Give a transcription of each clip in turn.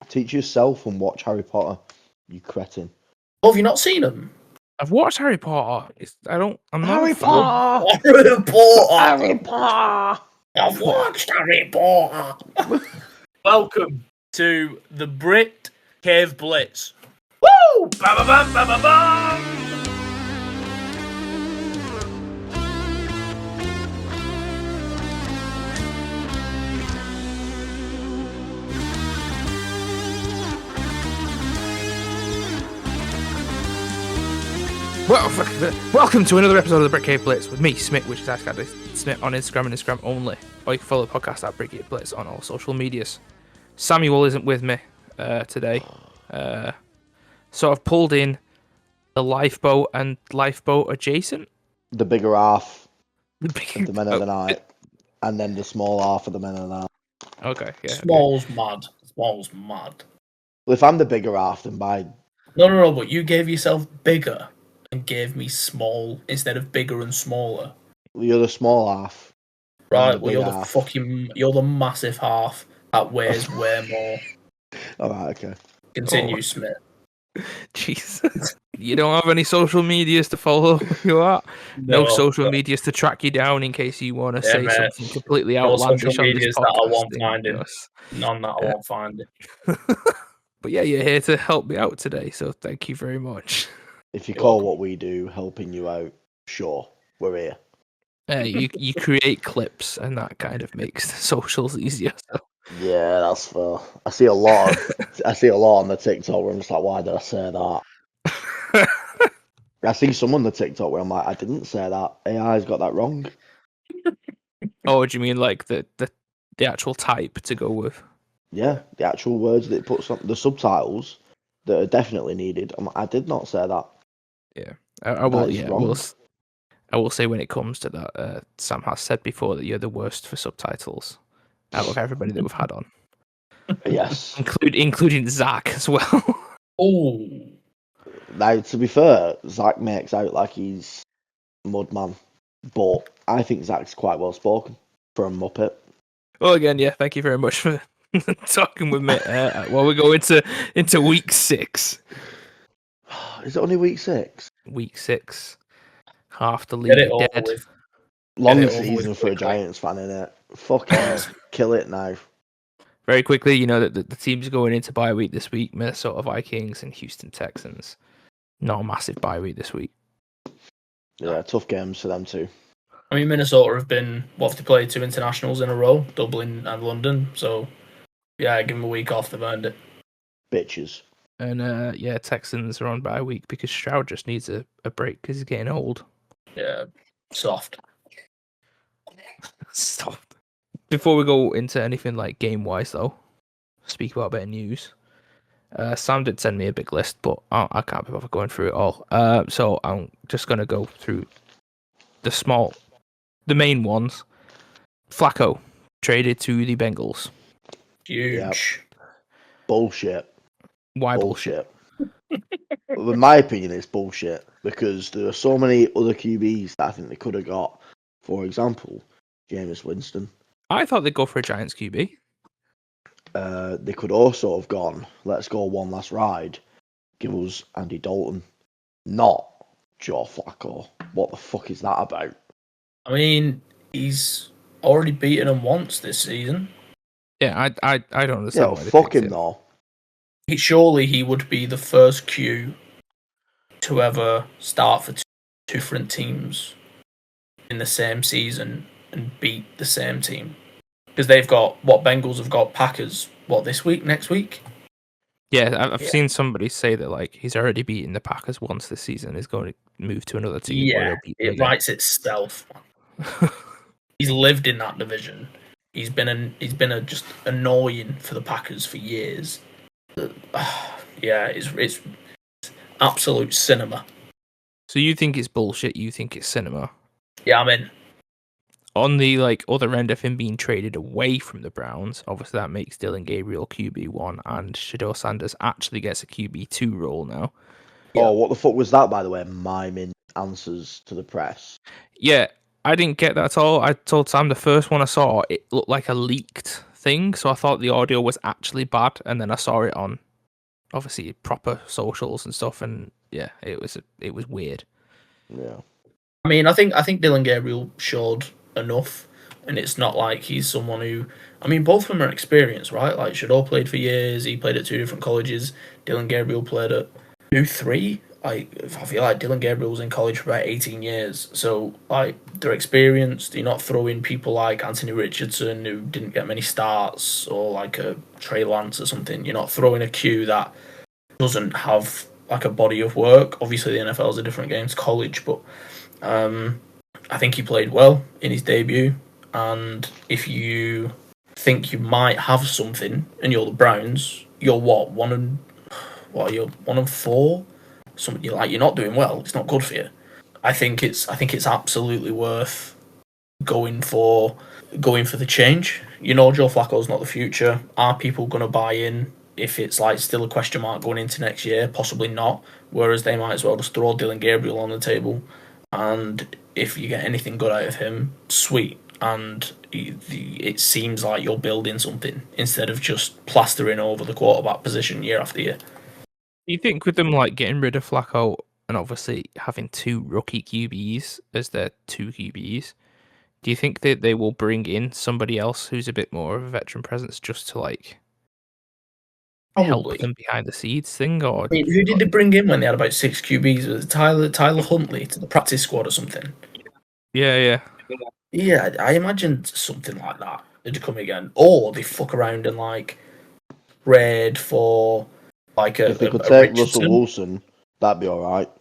Teach yourself and watch Harry Potter, you cretin. Oh, have you not seen them? I've watched Harry Potter. I'm not Harry a fan. Potter! Harry Potter! Harry Potter! I've watched Harry Potter! Welcome to the BritCaveBlitz. Woo! Ba-ba-bam-ba-ba-bam! Welcome to another episode of the BritCaveBlitz with me, Smit, which is Smit on Instagram and Instagram only. Or you can follow the podcast at BritCaveBlitz on all social medias. Samuel isn't with me today. So I've pulled in the lifeboat and lifeboat adjacent. The bigger half of the men of the night, and then the small half of the men of the night. Okay, yeah. Small's mad. Small's mad. Well, if I'm the bigger half, then by... No, but you gave yourself bigger and gave me small instead of bigger and smaller. You're the small half. Right, well, you're the massive half that weighs way more. Alright, okay. Continue, Smith. Jesus. You don't have any social medias to follow you are? No social medias to track you down in case you want to say something completely outlandish on this podcast. That I won't find it. None that I won't find it. But yeah, you're here to help me out today, so thank you very much. If you call what we do helping you out, sure, we're here. You create clips, and that kind of makes the socials easier. So. Yeah, that's fair. I see a lot on the TikTok where I'm just like, why did I say that? I see some on the TikTok where I'm like, I didn't say that. AI's got that wrong. Oh, do you mean like the actual type to go with? Yeah, the actual words that it puts on the subtitles that are definitely needed. I did not say that. Yeah, I will. Yeah, I will say when it comes to that, Sam has said before that you're the worst for subtitles out of everybody that we've had on. Yes, including Zach as well. Oh, now to be fair, Zach makes out like he's Mudman, but I think Zach's quite well spoken for a Muppet. Well, again, yeah, thank you very much for talking with me. While we go into week 6. Is it only week 6? Week 6. Half the league dead. Long season for a Giants fan, innit? Fucking kill it now. Very quickly, you know that the teams going into bye week this week: Minnesota Vikings and Houston Texans. Not a massive bye week this week. Yeah, tough games for them too. I mean, Minnesota have they played 2 internationals in a row, Dublin and London. So, yeah, give them a week off. They've earned it. Bitches. And Texans are on bye week because Stroud just needs a break because he's getting old. Yeah, soft. Soft. Before we go into anything like game-wise, though, speak about a bit of news. Sam did send me a big list, but I can't be bothered going through it all. So I'm just going to go through the main ones. Flacco traded to the Bengals. Huge. Yep. Bullshit. Why bullshit? Well, in my opinion, it's bullshit because there are so many other QBs that I think they could have got. For example, Jameis Winston. I thought they'd go for a Giants QB. They could also have gone, let's go one last ride, give us Andy Dalton, not Joe Flacco. What the fuck is that about? I mean, he's already beaten him once this season. Yeah, I don't understand. Yeah, fuck him though. Surely he would be the first Q to ever start for 2 different teams in the same season and beat the same team. Because they've got, Bengals have got Packers, this week, next week? Yeah, I've seen somebody say that like he's already beaten the Packers once this season. He's going to move to another team. Yeah, it writes itself. He's lived in that division. He's been just annoying for the Packers for years. Yeah, it's absolute cinema. So you think it's bullshit? You think it's cinema? Yeah, I'm in. On the other end of him being traded away from the Browns, obviously that makes Dylan Gabriel QB1 and Shedeur Sanders actually gets a QB2 role now. Oh, what the fuck was that, by the way? Miming answers to the press. Yeah, I didn't get that at all. I told Sam the first one I saw, it looked like a leaked thing, so I thought the audio was actually bad, and then I saw it on obviously proper socials and stuff, and yeah, it was weird. Yeah. I mean, I think Dylan Gabriel showed enough, and it's not like he's someone who. I mean, both of them are experienced, right? Like Shadow played for years. He played at 2 different colleges. Dylan Gabriel played at 2, 3. I feel like Dylan Gabriel was in college for about 18 years. So like they're experienced. You're not throwing people like Anthony Richardson who didn't get many starts, or like a Trey Lance or something. You're not throwing a Q that doesn't have like a body of work. Obviously, the NFL is a different game to college, but I think he played well in his debut. And if you think you might have something, and you're the Browns, you're what, you're 1-4. Something you're not doing well. It's not good for you. I think it's absolutely worth going for the change. You know, Joe Flacco's not the future. Are people going to buy in if it's like still a question mark going into next year? Possibly not. Whereas they might as well just throw Dylan Gabriel on the table, and if you get anything good out of him, sweet. And it seems like you're building something instead of just plastering over the quarterback position year after year. Do you think with them like getting rid of Flacco and obviously having 2 rookie QBs as their 2 QBs, do you think that they will bring in somebody else who's a bit more of a veteran presence just to like help them behind the scenes thing? Or I mean, who did they bring in when they had about 6 QBs? Was it Tyler Huntley to the practice squad or something? Yeah. Yeah, I imagined something like that to come again, or they fuck around and like trade for like if they could take Richardson. Russell Wilson, that'd be all right.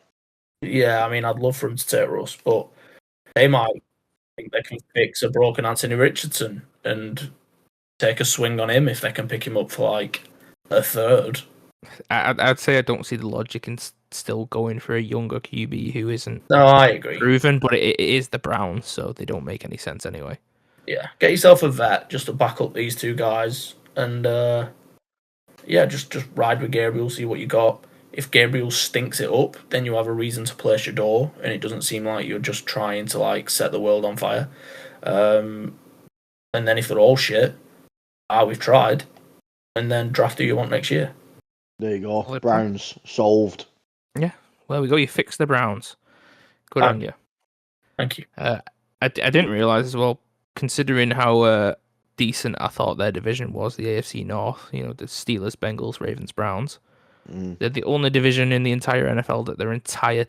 Yeah, I mean, I'd love for him to take Russ, but they might think they can fix a broken Anthony Richardson and take a swing on him if they can pick him up for like a third. I'd say I don't see the logic in still going for a younger QB who isn't No, I agree. proven, but it is the Browns, so they don't make any sense anyway. Yeah, get yourself a vet just to back up these 2 guys, and just ride with Gabriel, see what you got. If Gabriel stinks it up, then you have a reason to place your door, and it doesn't seem like you're just trying to like set the world on fire. And then if they're all shit, we've tried, and then draft who you want next year. There you go. Browns solved. Yeah, well, we go. You fixed the Browns. Good on you. Thank you. I didn't realize as well, considering how decent I thought their division was, the AFC North. You know, the Steelers, Bengals, Ravens, Browns. They're the only division in the entire NFL that their entire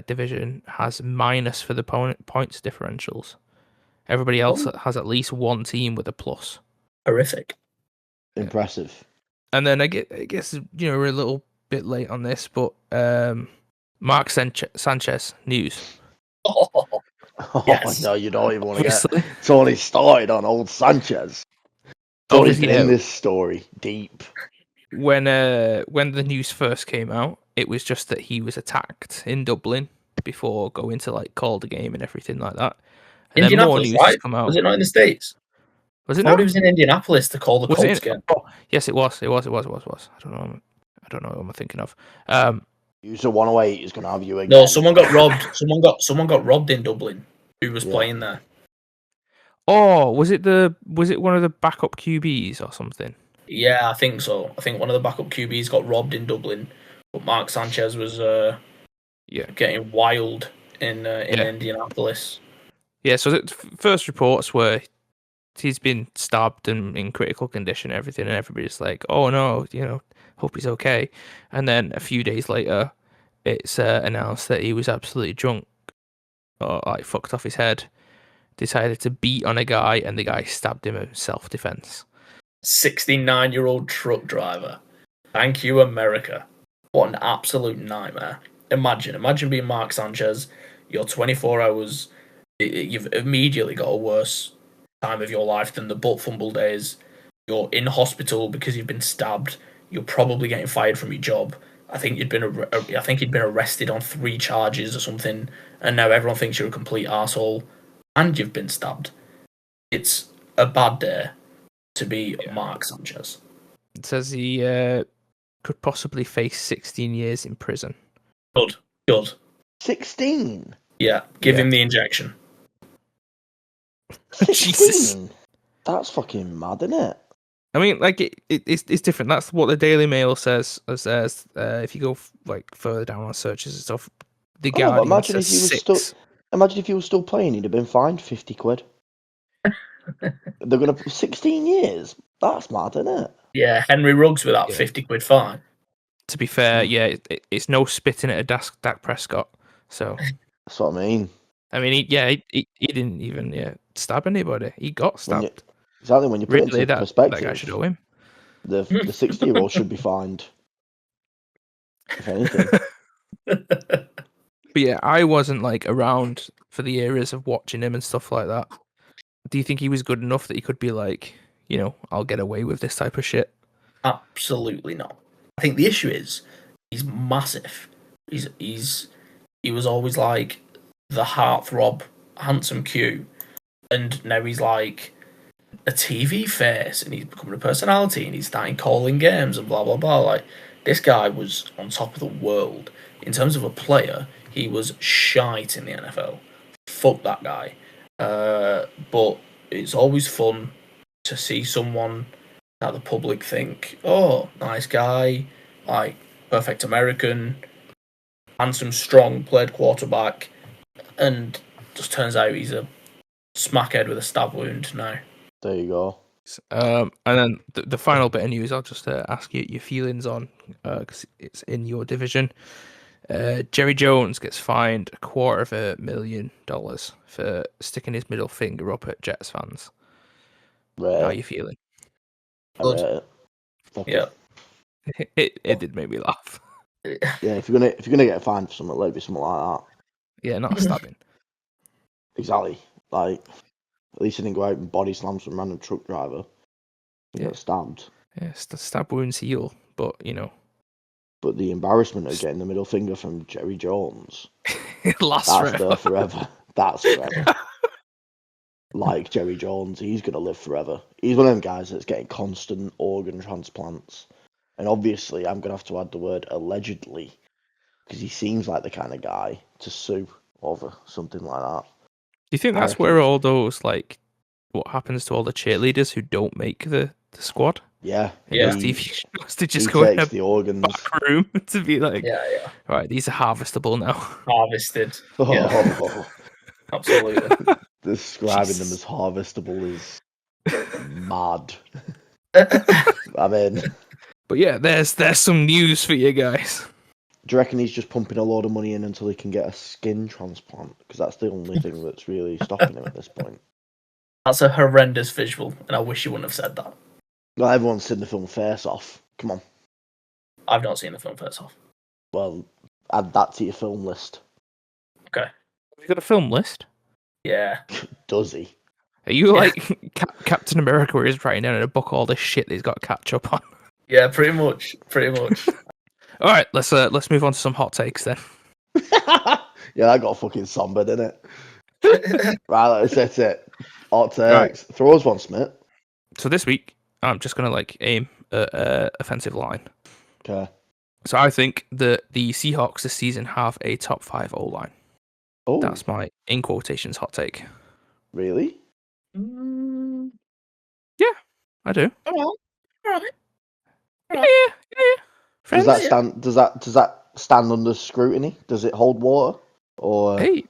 division has minus for the points differentials. Everybody else has at least one team with a plus. Horrific. Impressive. And then I guess we're a little bit late on this, but Mark Sanchez news. Oh, yes. No, you don't even want to get Tony started on old Sanchez. Tony's in this story deep. When the news first came out, it was just that he was attacked in Dublin before going to like call the game and everything like that. And then more news has come out. Was it not in the States? Was it not? He was in Indianapolis to call the Colts game. Oh, yes, it was. I don't know who I'm thinking of. User 108 is going to have you again. No, someone got robbed. Someone got robbed in Dublin. Who was playing there? Oh, was it one of the backup QBs or something? Yeah, I think so. I think one of the backup QBs got robbed in Dublin, but Mark Sanchez was getting wild in Indianapolis. Yeah, so the first reports were he's been stabbed and in critical condition and everything, and everybody's like, oh no, hope he's okay. And then a few days later, it's announced that he was absolutely drunk, or like fucked off his head, decided to beat on a guy, and the guy stabbed him in self-defense. 69-year-old truck driver. Thank you, America. What an absolute nightmare. Imagine being Mark Sanchez. You're 24 hours. You've immediately got a worse time of your life than the butt fumble days. You're in hospital because you've been stabbed. You're probably getting fired from your job. I think you'd been arrested on 3 charges or something, and now everyone thinks you're a complete arsehole, and you've been stabbed. It's a bad day to be Mark Sanchez. It says he could possibly face 16 years in prison. Good. 16? Yeah, give him the injection. 16? Jesus. That's fucking mad, isn't it? I mean, like it's different. That's what the Daily Mail says. If you go like further down on searches and stuff, the Oh, but Guardian says 6. imagine if he was still playing, he'd have been fined 50 quid. They're gonna 16 years. That's mad, isn't it? Yeah, Henry Ruggs with that Yeah. 50 quid fine. To be fair, yeah, it's no spitting at a Dak Prescott. So That's what I mean. I mean, he didn't even stab anybody. He got stabbed. When you put it Really, into that perspective, guy should owe him. the 60-year-old should be fined. If anything. But yeah, I wasn't like around for the eras of watching him and stuff like that. Do you think he was good enough that he could be like, I'll get away with this type of shit? Absolutely not. I think the issue is he's massive. He was always like the heartthrob, handsome Q, and now he's like a TV face, and he's becoming a personality, and he's starting calling games and blah blah blah. Like, this guy was on top of the world in terms of a player. He was shite in the NFL. Fuck that guy. But it's always fun to see someone that the public think, oh, nice guy, like perfect American, handsome, strong, played quarterback, and just turns out he's a smackhead with a stab wound now. There you go. And then the final bit of news, I'll just ask you your feelings on, because it's in your division. Jerry Jones gets fined $250,000 for sticking his middle finger up at Jets fans. Right. How are you feeling? Right. Yeah. It did make me laugh. Yeah, if you're gonna get fined for something, let it be something like that. Yeah, not a stabbing. Exactly. Like, at least he didn't go out and body slam some random truck driver. He got stabbed. Yeah, stab wounds heal, but But the embarrassment of getting the middle finger from Jerry Jones, it lasts that's forever. there forever. That's forever. Like Jerry Jones, he's gonna live forever. He's one of them guys that's getting constant organ transplants. And obviously, I'm gonna have to add the word allegedly, because he seems like the kind of guy to sue over something like that. Do you think that's where all those, like, what happens to all the cheerleaders who don't make the squad? Yeah. Steve wants to just he go in takes a the organs. back room to be like, Yeah. Right, these are harvestable now. Harvested. Oh, Yeah. Absolutely. Describing them as harvestable is mad. I mean, but yeah, there's some news for you guys. Do you reckon he's just pumping a load of money in until he can get a skin transplant? Because that's the only thing that's really stopping him at this point. That's a horrendous visual, and I wish you wouldn't have said that. Well, everyone's seen the film Face Off. Come on. I've not seen the film Face Off. Well, add that to your film list. Okay. Have you got a film list? Yeah. Does he? Are you like Captain America, where he's writing down in a book all this shit that he's got to catch up on? Yeah, pretty much. All right, let's move on to some hot takes then. Yeah, that got fucking somber, didn't it? Right, that's it. Hot takes. Right. Throw us one, Smit. So this week, I'm just gonna aim at offensive line. Okay. So I think that the Seahawks this season have a top 5 O-line. Oh. That's my, in quotations, hot take. Really? Yeah, I do. All right. Yeah. Does that stand under scrutiny? Does it hold water? Or hey,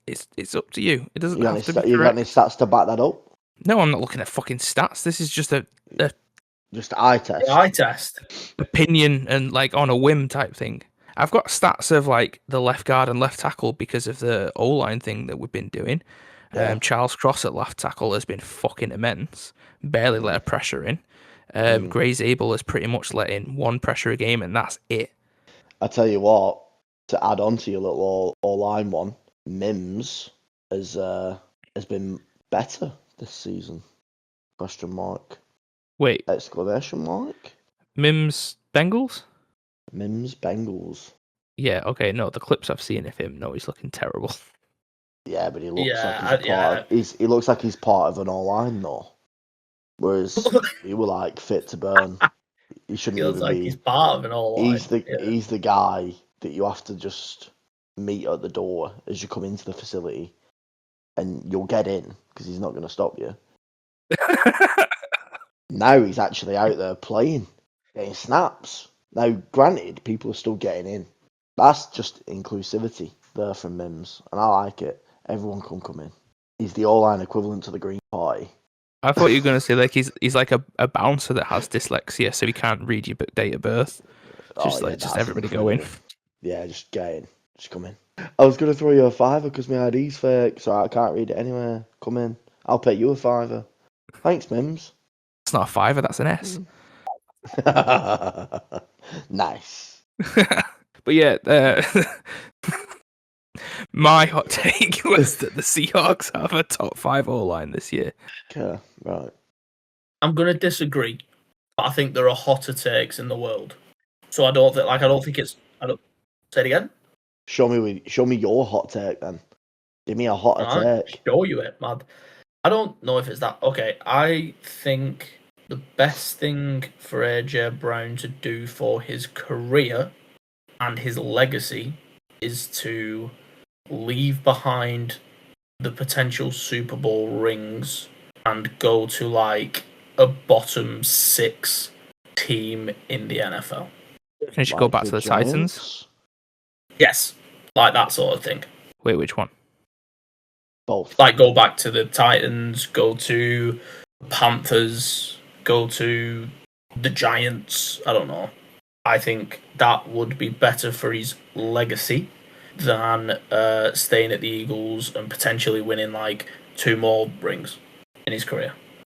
it's up to you. It doesn't have to be correct. You got any stats to back that up? No, I'm not looking at fucking stats. This is just a just eye test. Eye test. Opinion and like on a whim type thing. I've got stats of like the left guard and left tackle because of the O-line thing that we've been doing. Yeah. Charles Cross at left tackle has been fucking immense. Barely let a pressure in. Gray Zabel has pretty much let in one pressure a game, and that's it. I tell you what, to add on to your little O-line one, Mims has been better this season. Question mark. Wait. Exclamation mark. Mims Bengals? Mims Bengals. Yeah, okay, no, the clips I've seen of him, no, he's looking terrible. Yeah, but he looks like he's part of an O-line though. Whereas he were like fit to burn. He shouldn't even like be. He's part of an O-line. He's the guy that you have to just meet at the door as you come into the facility, and you'll get in because he's not going to stop you. Now he's actually out there playing, getting snaps. Now, granted, people are still getting in. That's just inclusivity there from Mims, and I like it. Everyone can come in. He's the all-line equivalent to the Green Party. I thought you were going to say like he's like a bouncer that has dyslexia, so he can't read your date of birth. Just everybody go in. Yeah, just get in. Just come in. I was going to throw you a $5 because my ID's fake, so I can't read it anywhere. Come in. I'll pay you a $5. Thanks, Mims. It's not a $5, that's an S. Nice. But yeah, my hot take was that the Seahawks have a top 5 O-line this year. Okay, right. I'm gonna disagree, but I think there are hotter takes in the world. So I don't think it's. I don't say it again. Show me your hot take then. Give me a hotter take. Show you it, man. I don't know if it's that. Okay, I think the best thing for AJ Brown to do for his career and his legacy is to leave behind the potential Super Bowl rings and go to like a bottom 6 team in the NFL. Can you go back to the Titans? Yes, like that sort of thing. Wait, which one? Both. Like go back to the Titans, go to Panthers, go to the Giants. I don't know. I think that would be better for his legacy than staying at the Eagles and potentially winning like 2 more rings in his career.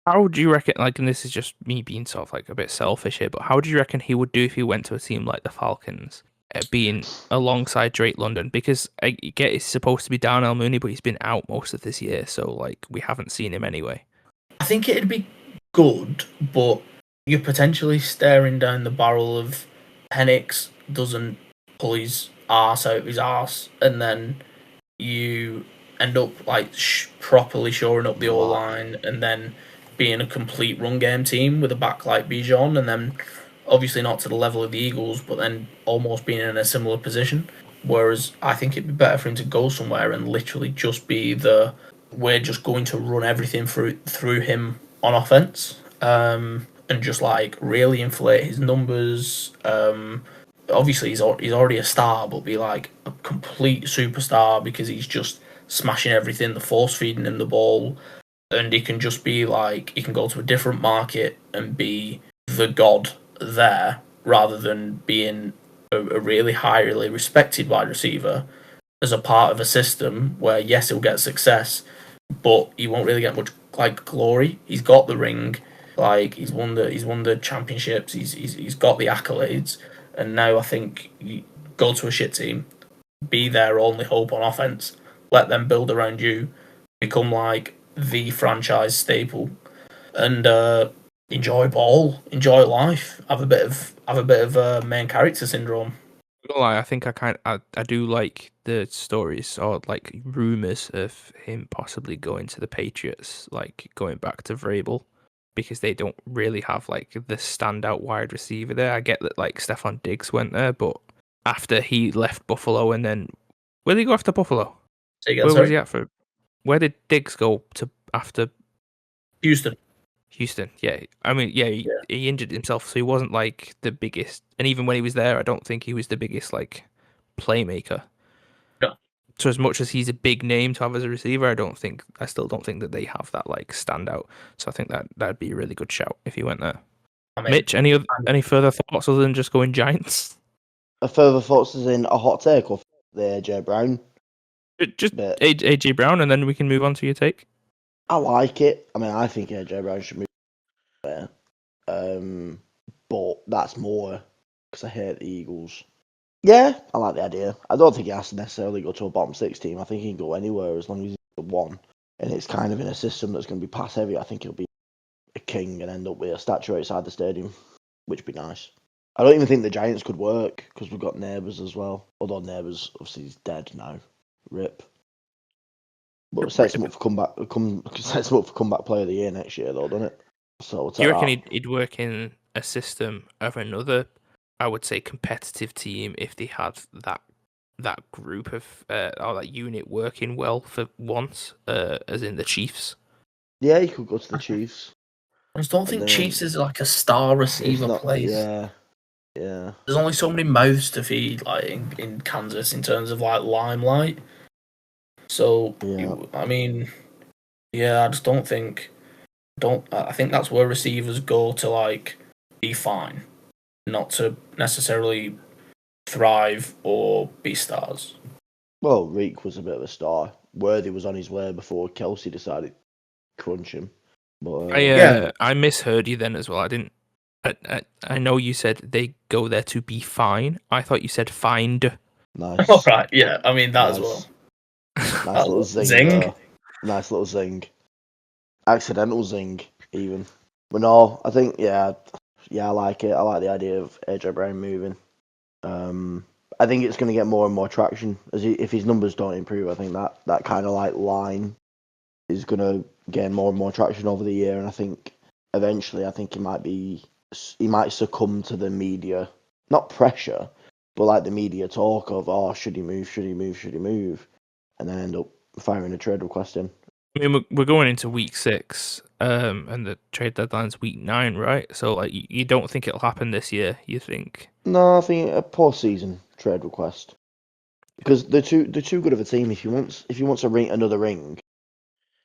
How do you reckon, like, and this is just me being sort of like a bit selfish here, but how do you reckon he would do if he went to a team like the Falcons, being alongside Drake London? Because I get it's supposed to be Darnell Mooney, but he's been out most of this year, so like we haven't seen him anyway. I think it'd be good, but you're potentially staring down the barrel of Penix doesn't pull his arse out of his arse, and then you end up like properly shoring up the O-line, and then being a complete run game team with a back like Bijan, and then obviously not to the level of the Eagles, but then almost being in a similar position. Whereas I think it'd be better for him to go somewhere and literally just be we're just going to run everything through him on offense, and just like really inflate his numbers. Obviously he's already a star, but be like a complete superstar because he's just smashing everything, the force feeding him the ball. And he can just be like, he can go to a different market and be the god there, rather than being a really highly respected wide receiver as a part of a system where, yes, he'll get success, but he won't really get much like glory. He's got the ring, like he's won the championships, he's got the accolades, and now I think you go to a shit team, be their only hope on offense, let them build around you, become like the franchise staple, and enjoy ball, enjoy life, have a bit of main character syndrome. I think I do like the stories or like rumors of him possibly going to the Patriots, like going back to Vrabel, because they don't really have like the standout wide receiver there. I get that like Stephon Diggs went there, but after he left Buffalo, and then where did he go after Buffalo? Where was he at for? Where did Diggs go to after? Houston, yeah. I mean, he injured himself, so he wasn't like the biggest. And even when he was there, I don't think he was the biggest like playmaker. Yeah. So as much as he's a big name to have as a receiver, I still don't think that they have that like standout. So I think that'd be a really good shout if he went there. I mean, Mitch, any further thoughts other than just going Giants? A further thoughts is in a hot take or the AJ Brown? Just AJ Brown, and then we can move on to your take. I like it. I mean, I think AJ Brown should move there. But that's more because I hate the Eagles. Yeah, I like the idea. I don't think he has to necessarily go to a bottom 6 team. I think he can go anywhere as long as he's the one. And it's kind of in a system that's going to be pass heavy. I think he'll be a king and end up with a statue outside the stadium, which would be nice. I don't even think the Giants could work because we've got Neighbours as well. Although Neighbours obviously is dead now. Rip. But it sets him up for comeback player of the year next year, though, doesn't it? So do you reckon he'd work in a system of another, I would say, competitive team if they had that group of or that unit working well for once, as in the Chiefs? Yeah, he could go to the Chiefs. I just don't think Chiefs is like a star receiver place. Yeah. There's only so many mouths to feed, like in Kansas, in terms of like limelight. So I mean, I just don't think. I think that's where receivers go to like be fine, not to necessarily thrive or be stars. Well, Reek was a bit of a star. Worthy was on his way before Kelsey decided to crunch him. But I misheard you then as well. I didn't. I know you said they go there to be fine. I thought you said find. Nice. All right, yeah. I mean that as well. Nice little zing. Nice little zing. Accidental zing, even. But no, I think I like it. I like the idea of AJ Brown moving. I think it's going to get more and more traction if his numbers don't improve. I think that kind of like line is going to gain more and more traction over the year, and I think eventually, he might succumb to the media, not pressure, but like the media talk of should he move, and then end up firing a trade request in. I mean, we're going into week 6, and the trade deadline's week 9, right? So, like, you don't think it'll happen this year? You think? No, I think a postseason trade request, because they're too good of a team. If you want another ring,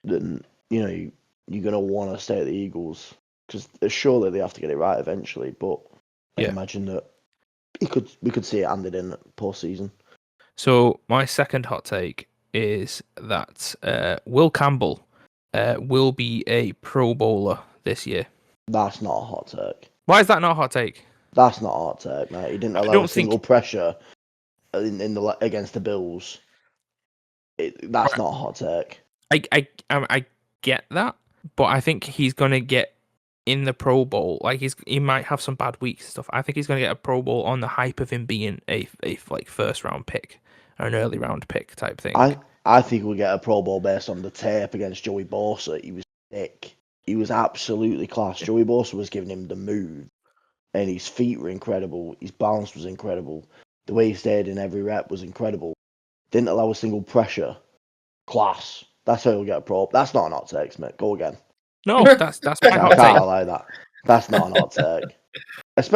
then you're gonna want to stay at the Eagles, because surely they have to get it right eventually. But I imagine that we could see it handed in at postseason. So my second hot take is that Will Campbell will be a Pro Bowler this year. That's not a hot take. Why is that not a hot take? That's not a hot take, mate. He didn't allow a single pressure against the Bills. That's not a hot take. I get that, but I think he's gonna get in the Pro Bowl. Like he might have some bad weeks and stuff. I think he's gonna get a Pro Bowl on the hype of him being a like first round pick or an early round pick type thing. I think we'll get a Pro Bowl based on the tape against Joey Bosa. He was sick. He was absolutely class. Joey Bosa was giving him the move, and his feet were incredible. His balance was incredible. The way he stayed in every rep was incredible. Didn't allow a single pressure. Class. That's how you'll get a Pro. That's not an hot take, Smit. Go again. No, that's my hot take. I can't allow that. That's not an hot take.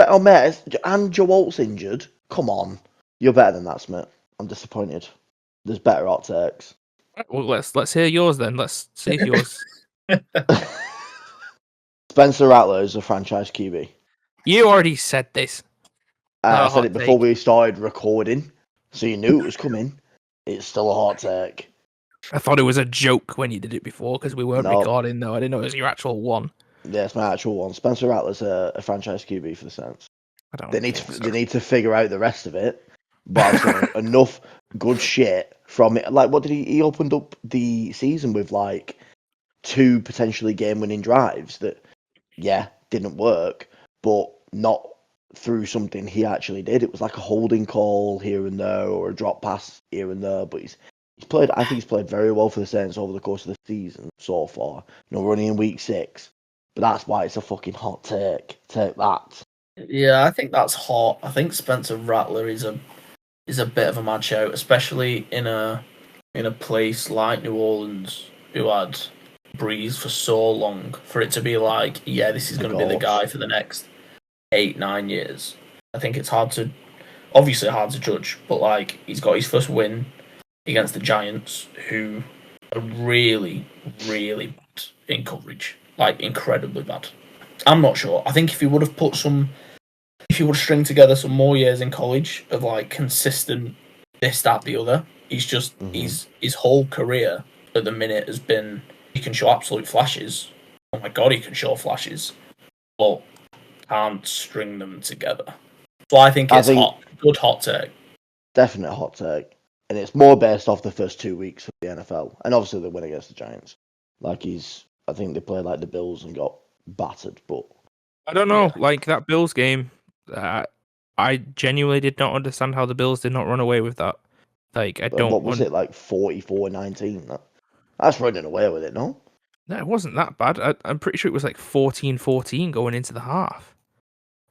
Oh, mate, and Joe Alt's injured. Come on. You're better than that, Smit. I'm disappointed. There's better hot takes. Well, let's hear yours then. Let's see if yours. Spencer Rattler is a franchise QB. You already said this. I said it before we started recording, so you knew it was coming. It's still a hot take. I thought it was a joke when you did it before because we weren't recording, though. I didn't know it was your actual one. Yeah, it's my actual one. Spencer Rattler's a franchise QB for the Saints. They need to figure out the rest of it. But I'm saying enough good shit from it. Like, what did he opened up the season with, like, 2 potentially game-winning drives that, didn't work, but not through something he actually did. It was like a holding call here and there or a drop pass here and there, but he's played. I think he's played very well for the Saints over the course of the season so far. We're only in week 6, but that's why it's a fucking hot take. Take that. Yeah, I think that's hot. I think Spencer Rattler is a bit of a mad shout, especially in a place like New Orleans, who had Breeze for so long, for it to be like, this is going to be the guy for the next 8-9 years. I think it's obviously hard to judge, but like he's got his first win against the Giants, who are really, really bad in coverage, like incredibly bad. I'm not sure. I think if he would have stringed together some more years in college of like consistent this, that, the other, he's just his whole career at the minute has been, he can show absolute flashes. Oh my god, he can show flashes, but can't string them together. So I think it's hot. Good hot take. Definite hot take. And it's more based off the first 2 weeks of the NFL. And obviously the win against the Giants. Like I think they played like the Bills and got battered, but I don't know. Like that Bills game, I genuinely did not understand how the Bills did not run away with that. Like, I don't. What was it, like 44-19? That's running away with it, no? No, it wasn't that bad. I'm pretty sure it was like 14-14 going into the half.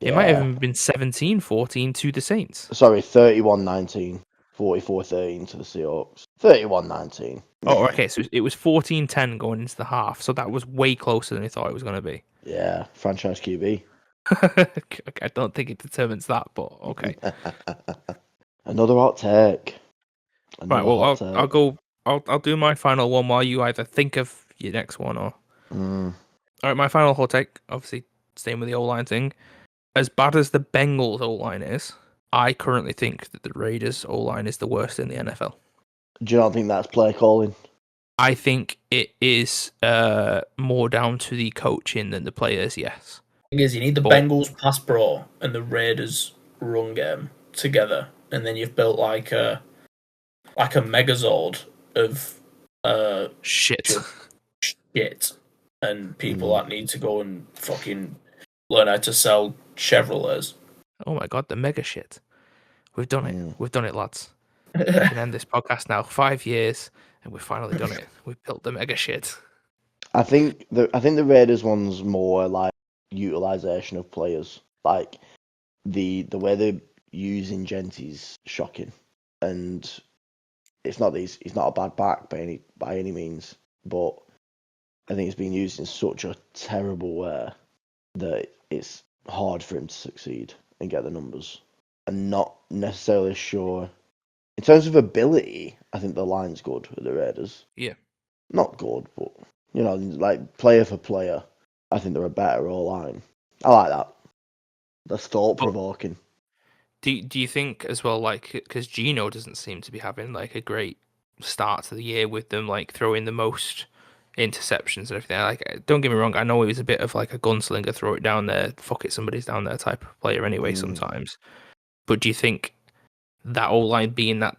Yeah. It might have even been 17-14 to the Saints. Sorry, 31-19, 44-13 to the Seahawks. 31-19. Oh, okay. So it was 14-10 going into the half. So that was way closer than I thought it was going to be. Yeah, franchise QB. I don't think it determines that, but okay. Another hot take. Right. Another Well, hot I'll take. go. I'll do my final one while you either think of your next one or. Mm. All right, my final hot take. Obviously, staying with the O-line thing. As bad as the Bengals O-line is, I currently think that the Raiders O-line is the worst in the NFL. Do you not think that's play calling? I think it is more down to the coaching than the players. Yes. Thing is, you need the But- Bengals pass pro and the Raiders run game together, and then you've built like a megazord of Shit. just shit, and people that need to go and fucking learn how to sell Chevrolets. Oh my god, the mega shit. We've done it. We've done it, lads. We Yeah, can end this podcast now. 5 years, and we've finally done it. We've built the mega shit. I think the Raiders one's more like utilization of players. Like the way they're using Genty's shocking, and it's not he's not a bad back by any means, but I think it's being used in such a terrible way that it's hard for him to succeed and get the numbers. And not necessarily sure in terms of ability. I think the line's good at the Raiders. Yeah. Not good, but like player for player, I think they're a better O-line. I like that. That's thought provoking. Do you think as well, like, because Gino doesn't seem to be having like a great start to the year with them, like throwing the most interceptions and everything. Like, don't get me wrong, I know he was a bit of like a gunslinger, throw it down there, fuck it, somebody's down there type of player anyway sometimes. But do you think that O-line being that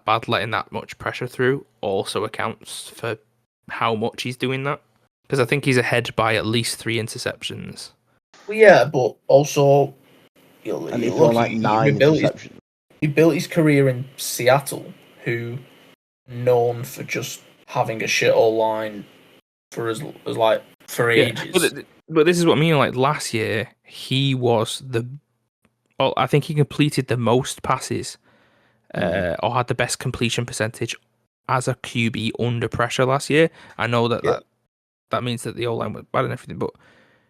bad, letting that much pressure through, also accounts for how much he's doing that? Because I think he's ahead by at least 3 interceptions. well, yeah, but also, And he's thrown like 9 interceptions. He built his career in Seattle, who known for just having a shit all line for ages. But this is what I mean. Like last year, he was I think he completed the most passes, or had the best completion percentage as a QB under pressure last year. I know that means that the O-line was bad and everything, but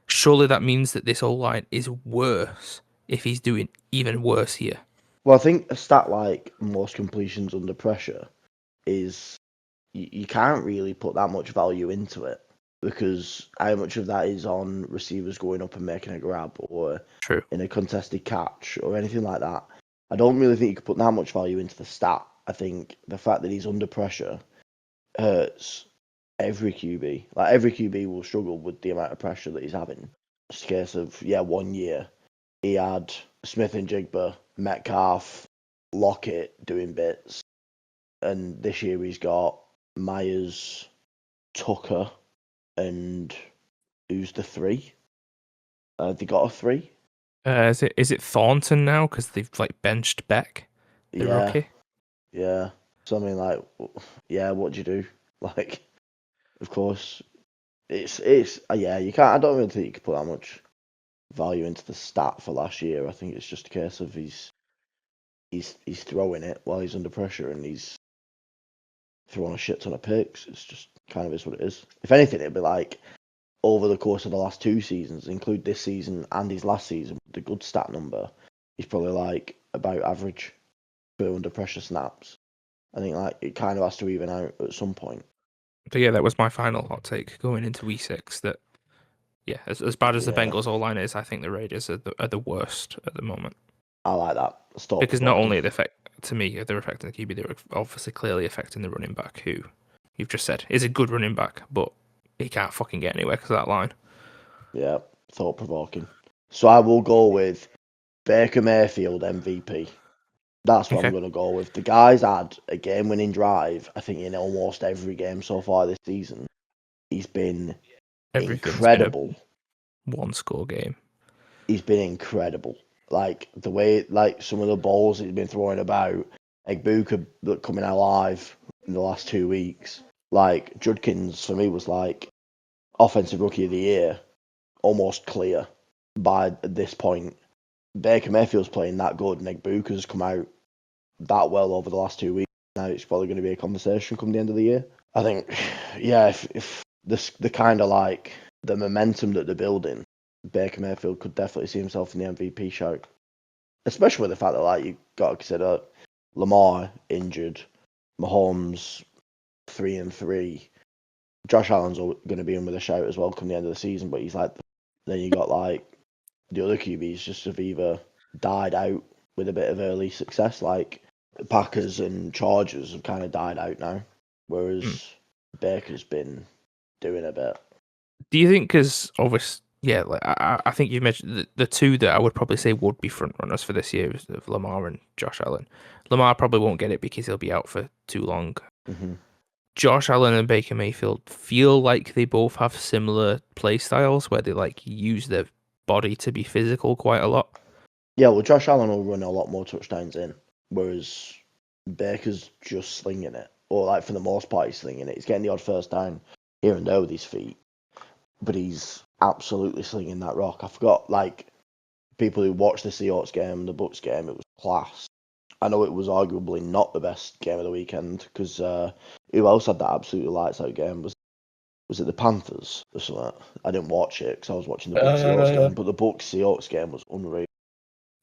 surely that means that this O-line is worse if he's doing even worse here. Well, I think a stat like most completions under pressure is you can't really put that much value into it, because how much of that is on receivers going up and making a grab or True. in a contested catch or anything like that. I don't really think you could put that much value into the stat. I think the fact that he's under pressure hurts every QB. Like every QB will struggle with the amount of pressure that he's having. It's a case of 1 year he had Smith and Jigba, Metcalf, Lockett doing bits, and this year he's got Myers, Tucker, and who's the 3? They got a 3. Is it Thornton now because they've like benched Beck, the rookie? Yeah. So I mean, like, what do you do? Like, of course, it's you can't. I don't really think you could put that much value into the stat for last year. I think it's just a case of he's throwing it while he's under pressure and he's throwing a shit ton of picks. It's just kind of is what it is. If anything, it'd be like over the course of the last 2 seasons, include this season and his last season, the good stat number, he's probably like about average for under pressure snaps. I think like it kind of has to even out at some point. But yeah, that was my final hot take going into E6. That as bad as the Bengals O-line is, I think the Raiders are the worst at the moment. I like that. Because not only they're affecting the QB, they're obviously clearly affecting the running back, who you've just said is a good running back, but he can't fucking get anywhere because of that line. Yeah, thought provoking. So I will go with Baker Mayfield MVP. That's what I'm going to go with. The guy's had a game-winning drive, I think, in almost every game so far this season. He's been incredible. Been a 1-score game. He's been incredible. Like, the way, like, some of the balls he's been throwing about, Egbuka coming out live in the last 2 weeks. Like, Judkins, for me, was like Offensive Rookie of the Year, almost clear by this point. Baker Mayfield's playing that good, and Egbuka's come out that well over the last 2 weeks. Now it's probably going to be a conversation come the end of the year. I think, if the kind of like the momentum that they're building Baker Mayfield could definitely see himself in the MVP show. Especially with the fact that, like, you got to consider Lamar injured, Mahomes 3-3. Josh Allen's going to be in with a shout as well come the end of the season, but he's like, then you got like the other QBs just have either died out with a bit of early success, like the Packers and Chargers have kind of died out now, whereas Baker's been doing a bit. Do you think, because obviously, yeah, like I think you mentioned the two that I would probably say would be front runners for this year is of Lamar and Josh Allen. Lamar probably won't get it because he'll be out for too long. Mm-hmm. Josh Allen and Baker Mayfield feel like they both have similar play styles where they like use their body to be physical quite a lot. Yeah, well, Josh Allen will run a lot more touchdowns in, whereas Baker's just slinging it, or like for the most part, he's slinging it. He's getting the odd first down here and there with his feet, but he's absolutely slinging that rock. I forgot, like, people who watched the Seahawks game, the Bucks game, it was class. I know it was arguably not the best game of the weekend because who else had that absolutely lights out game? Was it the Panthers or something? I didn't watch it because I was watching the Bucks Seahawks game, but the Bucks Seahawks game was unreal.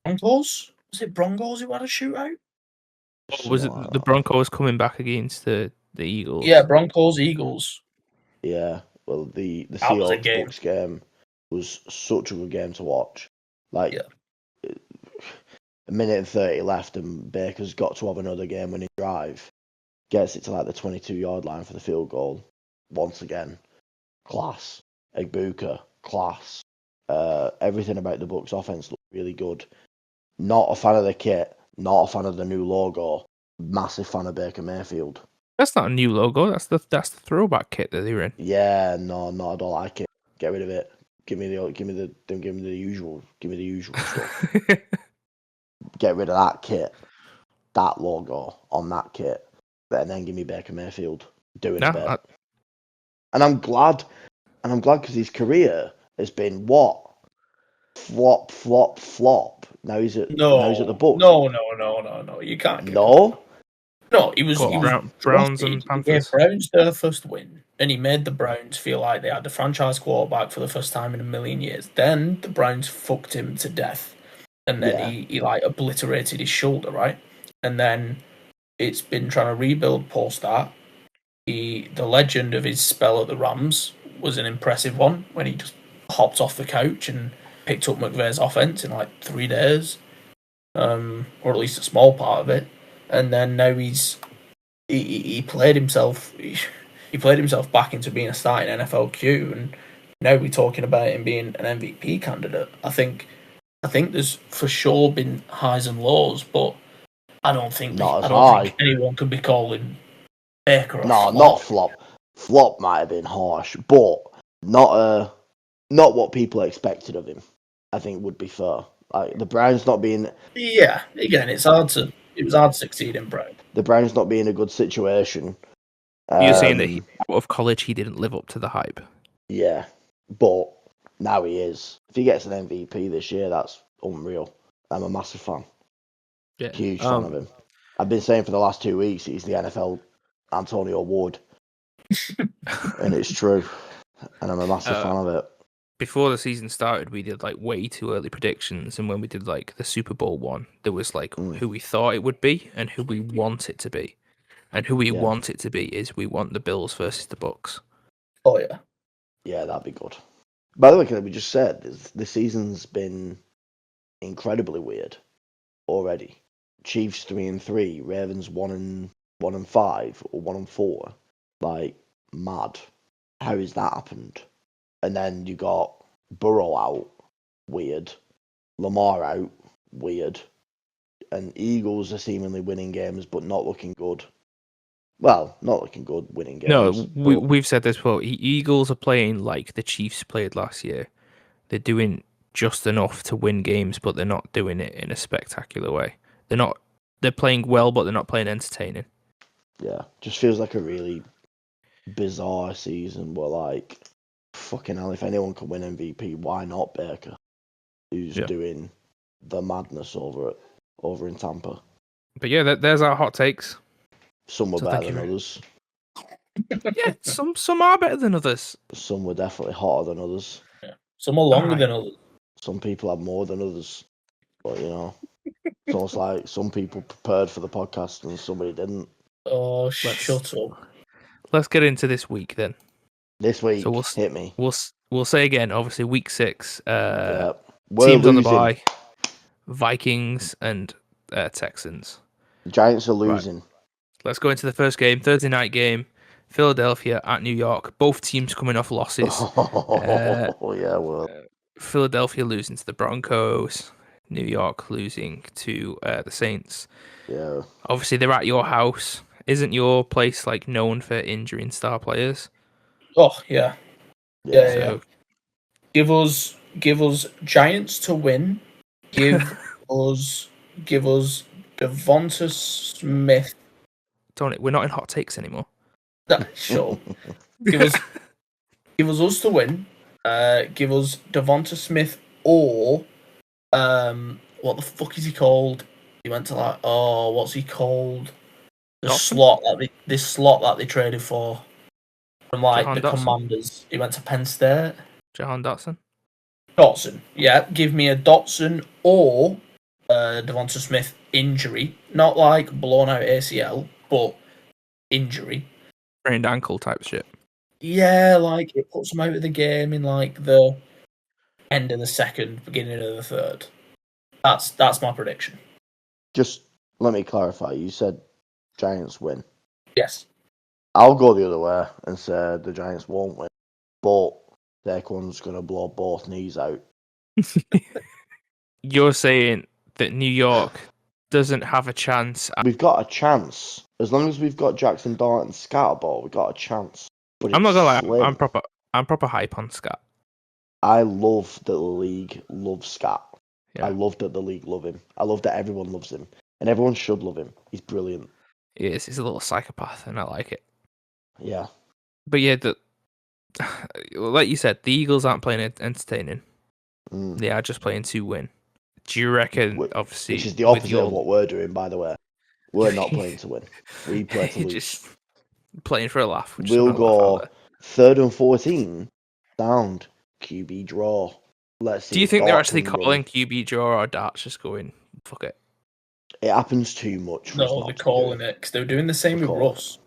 Broncos? Was it Broncos who had a shootout? Was it the Broncos coming back against the Eagles? Yeah, Broncos Eagles. Yeah, well, the Seahawks Bucks game was such a good game to watch. Like, a minute and 30 left, and Baker's got to have another game-winning drive. Gets it to like the 22-yard line for the field goal. Once again, class. Egbuka, class. Everything about the Bucks offense looked really good. Not a fan of the kit. Not a fan of the new logo. Massive fan of Baker Mayfield. That's not a new logo. That's the throwback kit that they're in. Yeah, no, I don't like it. Get rid of it. Give me the usual stuff. Get rid of that kit, that logo on that kit, and then give me Baker Mayfield doing a bit. And I'm glad because his career has been what? Flop. Now he's at the Bucks. No. You can't. No. No, he was Browns and Panthers. He gave Browns their first win, and he made the Browns feel like they had the franchise quarterback for the first time in a million years. Then the Browns fucked him to death, and then he like obliterated his shoulder, right? And then it's been trying to rebuild post that. The legend of his spell at the Rams was an impressive one when he just hopped off the couch and picked up McVay's offense in like 3 days, or at least a small part of it. And then now he played himself back into being a starting NFL Q, and now we're talking about him being an MVP candidate. I think there's for sure been highs and lows, but I don't think anyone could be calling Baker a flop. Not flop. Flop might have been harsh, but not what people expected of him. I think would be fair. Like the Browns not being. Yeah, again, it was hard to succeed in Brown. The Browns not being in a good situation. You're saying that out of college he didn't live up to the hype. Yeah, but now he is. If he gets an MVP this year, that's unreal. I'm a massive fan. Yeah, huge fan of him. I've been saying for the last 2 weeks he's the NFL Antonio Wood, and it's true. And I'm a massive fan of it. Before the season started, we did like way too early predictions, and when we did like the Super Bowl one, there was like who we thought it would be and who we want it to be. And who we want it to be is we want the Bills versus the Bucks. Oh yeah. Yeah, that'd be good. By the way, can we just said the season's been incredibly weird already. Chiefs 3-3, Ravens 1-5 or 1-4. Like mad. How has that happened? And then you got Burrow out, weird. Lamar out, weird. And Eagles are seemingly winning games, but not looking good. Well, not looking good, winning games. No, we've said this before. Eagles are playing like the Chiefs played last year. They're doing just enough to win games, but they're not doing it in a spectacular way. They're playing well, but they're not playing entertaining. Yeah, just feels like a really bizarre season where, like, fucking hell, if anyone can win MVP, why not Baker? Who's doing the madness over in Tampa. But yeah, there's our hot takes. Some were better than others. Yeah, some are better than others. Some were definitely hotter than others. Yeah. Some are longer Alright. than others. Some people have more than others, but it's almost like some people prepared for the podcast and somebody didn't. Oh, shut up! Let's get into this week then. This week, So hit me. We'll say again. Obviously, week 6. We're Teams losing. on the bye: Vikings and Texans. Giants are losing. Right. Let's go into the first game. Thursday night game. Philadelphia at New York. Both teams coming off losses. Philadelphia losing to the Broncos. New York losing to the Saints. Yeah. Obviously, they're at your house. Isn't your place like known for injuring star players? Oh yeah. So, Give us Giants to win. Give us Devonta Smith. Tony, we're not in hot takes anymore. Sure. Give us to win. Give us Devonta Smith or what the fuck is he called? He went to what's he called? This slot that they traded for from Jahan the Dotson. Commanders. He went to Penn State. Jahan Dotson. Dotson, yeah. Give me a Dotson or Devonta Smith injury, not like blown out ACL, but injury. Sprained ankle type shit. Yeah, like it puts him out of the game in like the end of the second, beginning of the third. That's my prediction. Just let me clarify. You said Giants win. Yes. I'll go the other way and say the Giants won't win, but Saquon's going to blow both knees out. You're saying that New York doesn't have a chance. We've got a chance. As long as we've got Jackson Dart and Scatterball, we've got a chance. But I'm not gonna lie, slim. I'm proper hype on Scat. I love that the league loves Scat. Yeah. I love that the league love him. I love that everyone loves him. And everyone should love him. He's brilliant. He is. He's a little psychopath, and I like it. Yeah. But yeah, like you said, the Eagles aren't playing entertaining. They are just playing to win. Do you reckon, obviously... Which is the opposite of what we're doing, by the way. We're not playing to win. We play to lose. Just playing for a laugh. We'll go 3rd and 14. Sound. QB draw. Let's see. Do you think they're actually calling QB draw or Dart's just going, fuck it? It happens too much. No, they're calling it because they were doing the same with Russ.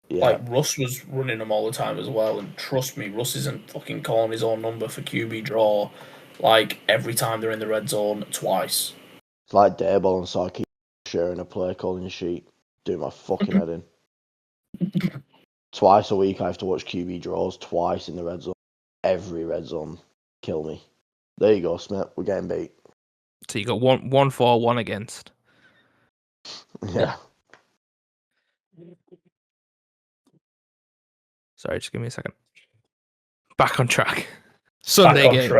Yeah. Like Russ was running them all the time as well, and trust me, Russ isn't fucking calling his own number for QB draw like every time they're in the red zone twice. It's like Dayball and Sarkis sharing a play calling sheet. Do my fucking head in. Twice a week I have to watch QB draws twice in the red zone. Every red zone. Kill me. There you go, Smit. We're getting beat. So you got one for, one against. Yeah. Sorry, just give me a second. Back on track. Sunday games.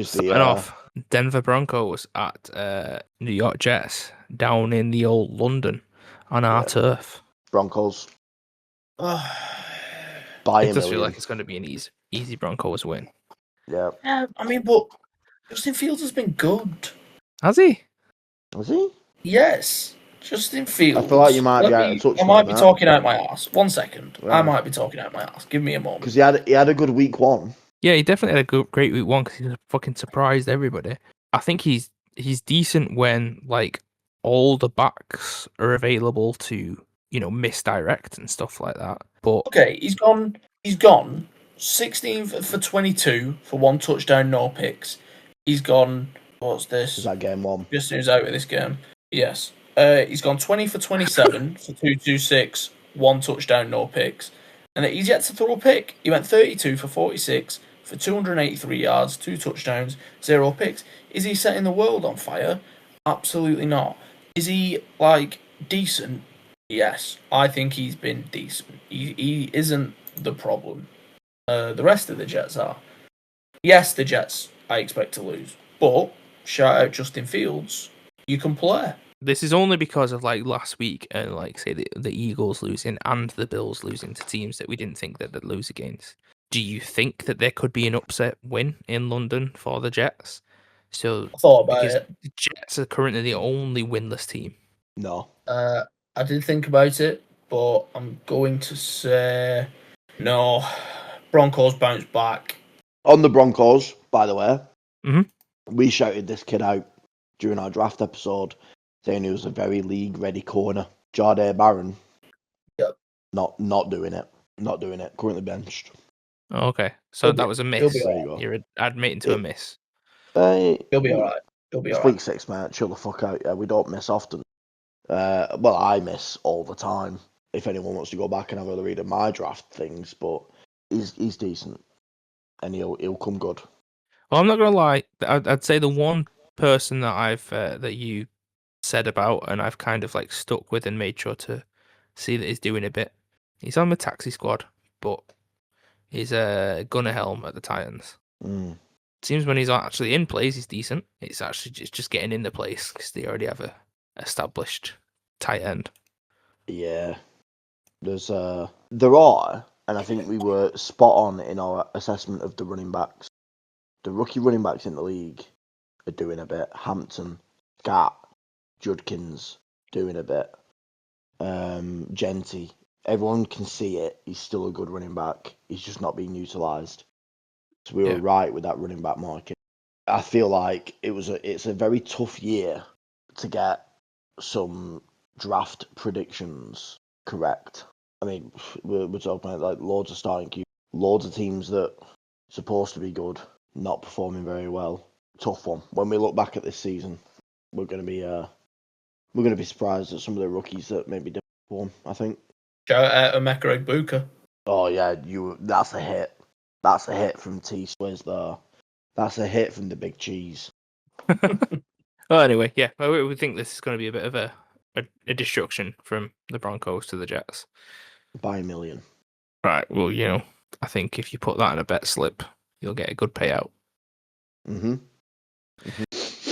Starting off, Denver Broncos at New York Jets down in the old London on our turf. Broncos. It does feel like it's going to be an easy Broncos win. Yeah. I mean, but Justin Fields has been good. Has he? Has he? Yes. Justin Fields. I feel like you might be out of touch. I might be talking out my ass. 1 second. Right. I might be talking out my ass. Give me a moment. Because he had a good week 1. Yeah, he definitely had a great week 1 because he fucking surprised everybody. I think he's decent when like all the backs are available to, misdirect and stuff like that. But okay, he's gone 16 for 22 for 1 touchdown, no picks. He's gone, what's this? Is that game 1? Just who's out of this game. Yes. He's gone 20 for 27 for 226, 1 touchdown, no picks. And he's yet to throw a pick. He went 32 for 46 for 283 yards, 2 touchdowns, 0 picks. Is he setting the world on fire? Absolutely not. Is he, decent? Yes. I think he's been decent. He isn't the problem. The rest of the Jets are. Yes, the Jets, I expect to lose. But, shout out Justin Fields, you can play. This is only because of last week and say the Eagles losing and the Bills losing to teams that we didn't think that they'd lose against. Do you think that there could be an upset win in London for the Jets? So I thought about it. The Jets are currently the only winless team. No. I did think about it, but I'm going to say no. Broncos bounce back. On the Broncos, by the way, Mm-hmm. we shouted this kid out during our draft episode, saying he was a very league-ready corner. Jardine Barron, Yep. not doing it. Not doing it. Currently benched. Oh, okay, so that was a He'll miss. be There you go. You're admitting to a miss. He'll be all right. He'll be It's all right. week 6, mate. Chill the fuck out. Yeah, we don't miss often. Well, I miss all the time. If anyone wants to go back and have a read of my draft things, but he's decent, and he'll come good. Well, I'm not gonna lie. I'd say the one person that I've that you said about, and I've kind of like stuck with and made sure to see that he's doing a bit. He's on the taxi squad, but he's a gunner helm at the Titans. Seems when he's actually in plays, he's decent. It's actually just getting in the place because they already have a established tight end. Yeah, there are, and I think we were spot on in our assessment of the running backs. The rookie running backs in the league are doing a bit. Hampton, Scat, Judkins doing a bit. Genty, everyone can see it. He's still a good running back. He's just not being utilised. So we were right with that running back market. I feel like it's a very tough year to get some draft predictions correct. I mean, we're talking about like loads of starting Q, loads of teams that are supposed to be good, not performing very well. Tough one. When we look back at this season, we're gonna be surprised at some of the rookies that maybe didn't perform. I think. Shout out Emeka Egbuka. Oh yeah, that's a hit. That's a hit from T Swizz there. That's a hit from the big cheese. Well, anyway, yeah, we think this is going to be a bit of a destruction from the Broncos to the Jets. By a million. Right, well, I think if you put that in a bet slip, you'll get a good payout.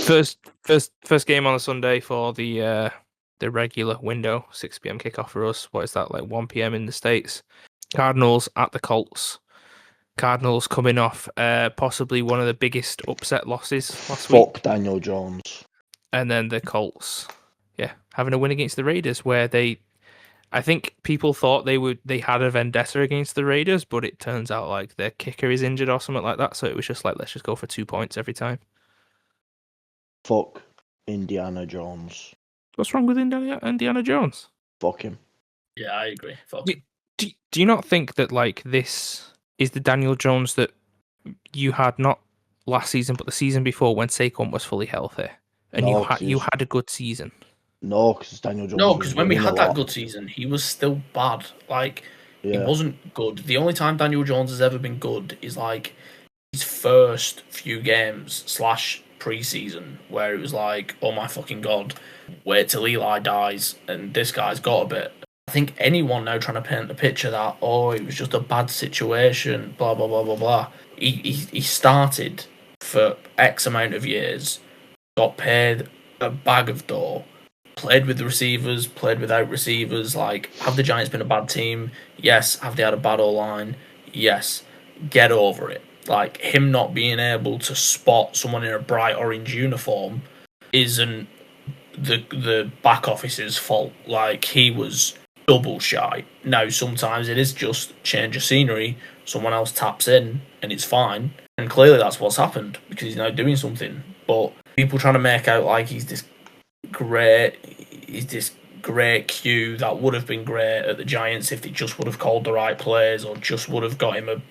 First game on a Sunday for the regular window, 6 p.m. kickoff for us. What is that, like 1 p.m. in the States? Cardinals at the Colts. Cardinals coming off possibly one of the biggest upset losses last week. Fuck Daniel Jones. And then the Colts, having a win against the Raiders, where I think people thought they had a vendetta against the Raiders, but it turns out like their kicker is injured or something like that. So it was just like, let's just go for 2 points every time. Fuck Indiana Jones. What's wrong with Indiana Jones? Fuck him. Yeah, I agree. Fuck. Do you not think that like this is the Daniel Jones that you had not last season, but the season before when Saquon was fully healthy, and you had a good season? No, because Daniel Jones. No, because when we had that good season, he was still bad. Like he wasn't good. The only time Daniel Jones has ever been good is like his first few games / preseason, where it was like, oh my fucking god, wait till Eli dies, and this guy's got a bit. I think anyone now trying to paint the picture that, oh, it was just a bad situation, blah, blah, blah, blah, blah. He started for X amount of years, got paid a bag of dough, played with the receivers, played without receivers. Like, have the Giants been a bad team? Yes. Have they had a bad O-line? Yes. Get over it. Like, him not being able to spot someone in a bright orange uniform isn't the back office's fault. Like, he was double shy. Now, sometimes it is just change of scenery. Someone else taps in and it's fine. And clearly that's what's happened because he's now doing something. But people trying to make out like he's this great Q that would have been great at the Giants if they just would have called the right plays or just would have got him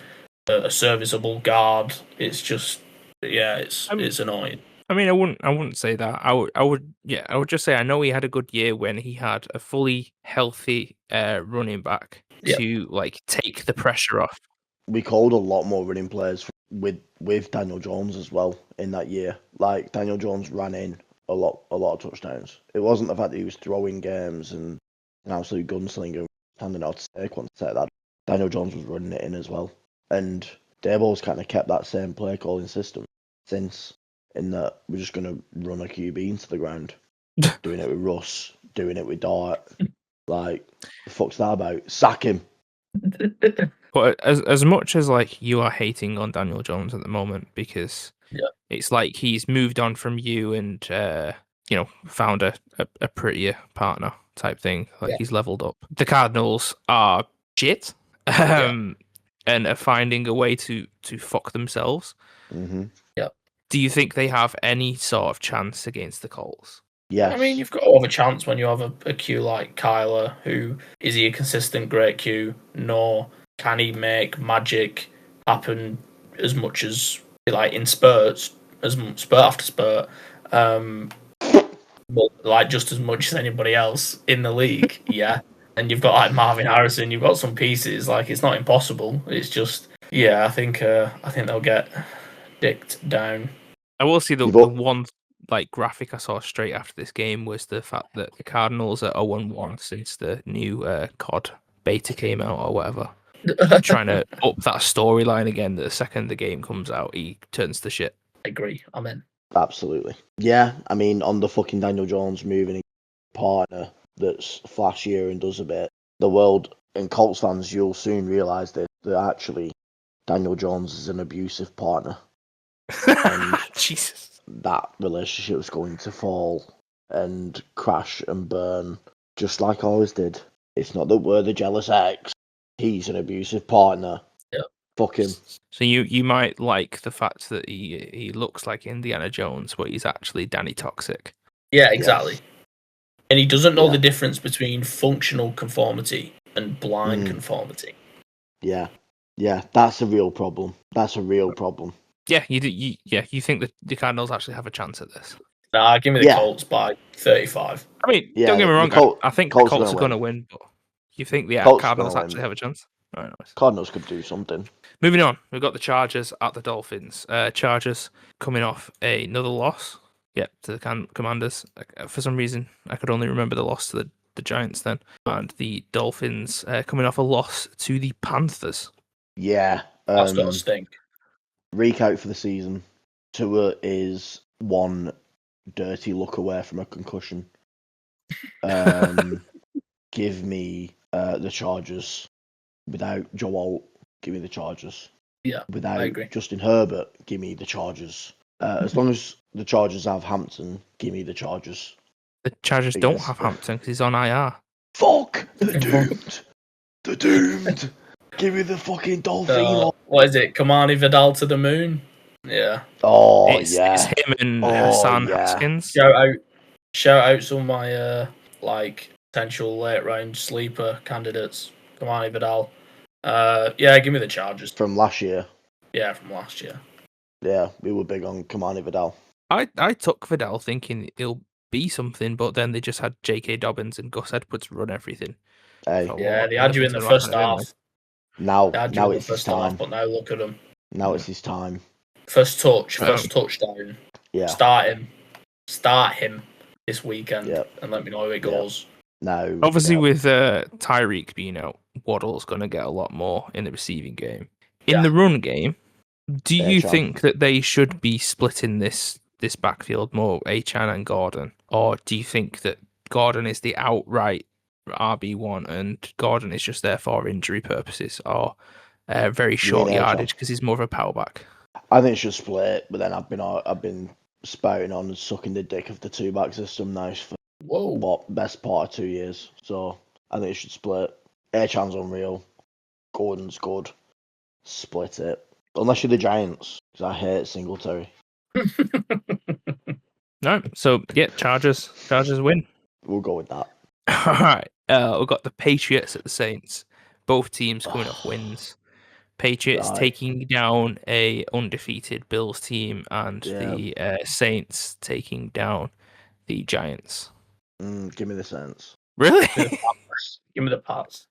a serviceable guard. It's just, it's annoying. I mean, I wouldn't say that. I would just say I know he had a good year when he had a fully healthy running back to like take the pressure off. We called a lot more running plays with Daniel Jones as well in that year. Like Daniel Jones ran in a lot of touchdowns. It wasn't the fact that he was throwing games and an absolute gunslinger handing out Saquon to set that. Daniel Jones was running it in as well, and Daboll's kind of kept that same play calling system since. In that we're just going to run a QB into the ground, doing it with Russ, doing it with Dart. Like, the fuck's that about? Sack him. But as much as like you are hating on Daniel Jones at the moment because it's like he's moved on from you and found a prettier partner type thing. Like he's leveled up. The Cardinals are shit. and are finding a way to fuck themselves. Mm-hmm. Yep. Do you think they have any sort of chance against the Colts? Yes. I mean, you've got to have a chance when you have a Q like Kyler, who is he a consistent great Q? No. Can he make magic happen as much as, like, in spurts, spurt after spurt? But, like, just as much as anybody else in the league, yeah. And you've got, like, Marvin Harrison, you've got some pieces. Like, it's not impossible. It's just, yeah, I think they'll get dicked down. I will see the one like graphic I saw straight after this game was the fact that the Cardinals are 0-1 since the new COD beta came out or whatever. Trying to up that storyline again. That the second the game comes out, he turns to shit. I agree. I'm in. Absolutely. Yeah, I mean, on the fucking Daniel Jones moving partner that's flashier and does a bit, the world and Colts fans, you'll soon realise that actually Daniel Jones is an abusive partner. And Jesus. that relationship's going to fall and crash and burn just like always did. It's not that we're the jealous ex. He's an abusive partner. Yep. Fuck him. So you might like the fact that he looks like Indiana Jones, but he's actually Danny Toxic. Yeah, exactly. Yes. And he doesn't know the difference between functional conformity and blind conformity. Yeah. Yeah, that's a real problem. That's a real problem. Yeah, you think that the Cardinals actually have a chance at this? Nah, give me the Colts by 35. I mean, don't get me wrong. I think the Colts are going to win, but you think the Cardinals actually have a chance? All right, nice. Cardinals could do something. Moving on, we've got the Chargers at the Dolphins. Chargers coming off another loss. Yep, to the Commanders. For some reason, I could only remember the loss to the Giants then. And the Dolphins coming off a loss to the Panthers. Yeah. That's got to stink. Recount for the season. Tua is one dirty look away from a concussion. Give me the Chargers. Without Joe Alt, give me the Chargers. Yeah, without I agree. Justin Herbert, give me the Chargers. As long as the Chargers have Hampton, give me the Chargers. The Chargers don't have Hampton because he's on IR. Fuck! They're doomed! They're doomed! Give me the fucking Dolphin. What is it? Kamani Vidal to the moon? Yeah. Oh, it's him and Hassan Haskins. Shout out some of my potential late round sleeper candidates. Kamani Vidal. Yeah, give me the Chargers. From last year. Yeah, from last year. Yeah, we were big on Kamani Vidal. I took Vidal thinking he'll be something, but then they just had J.K. Dobbins and Gus Edwards run everything. Hey. Yeah, they had you in the first half. Now it's his time. But now look at him. Now it's his time. First touchdown. Yeah. Start him this weekend and let me know how it goes. No. Obviously, with Tyreek being out, Waddle's going to get a lot more in the receiving game. In the run game, do you think that they should be splitting this backfield more, Achane and Gordon? Or do you think that Gordon is the outright RB1 and Gordon is just there for injury purposes or very short yardage because he's more of a power back? I think it should split, but then I've been spouting on and sucking the dick of the two-back system now for best part of 2 years. So I think it should split. Achane's unreal. Gordon's good. Split it. Unless you're the Giants, because I hate Singletary. No, so Chargers win. We'll go with that. All right. We've got the Patriots at the Saints. Both teams coming off wins. Patriots taking down a undefeated Bills team, and the Saints taking down the Giants. Give me the Saints. Really? Give me the Pats.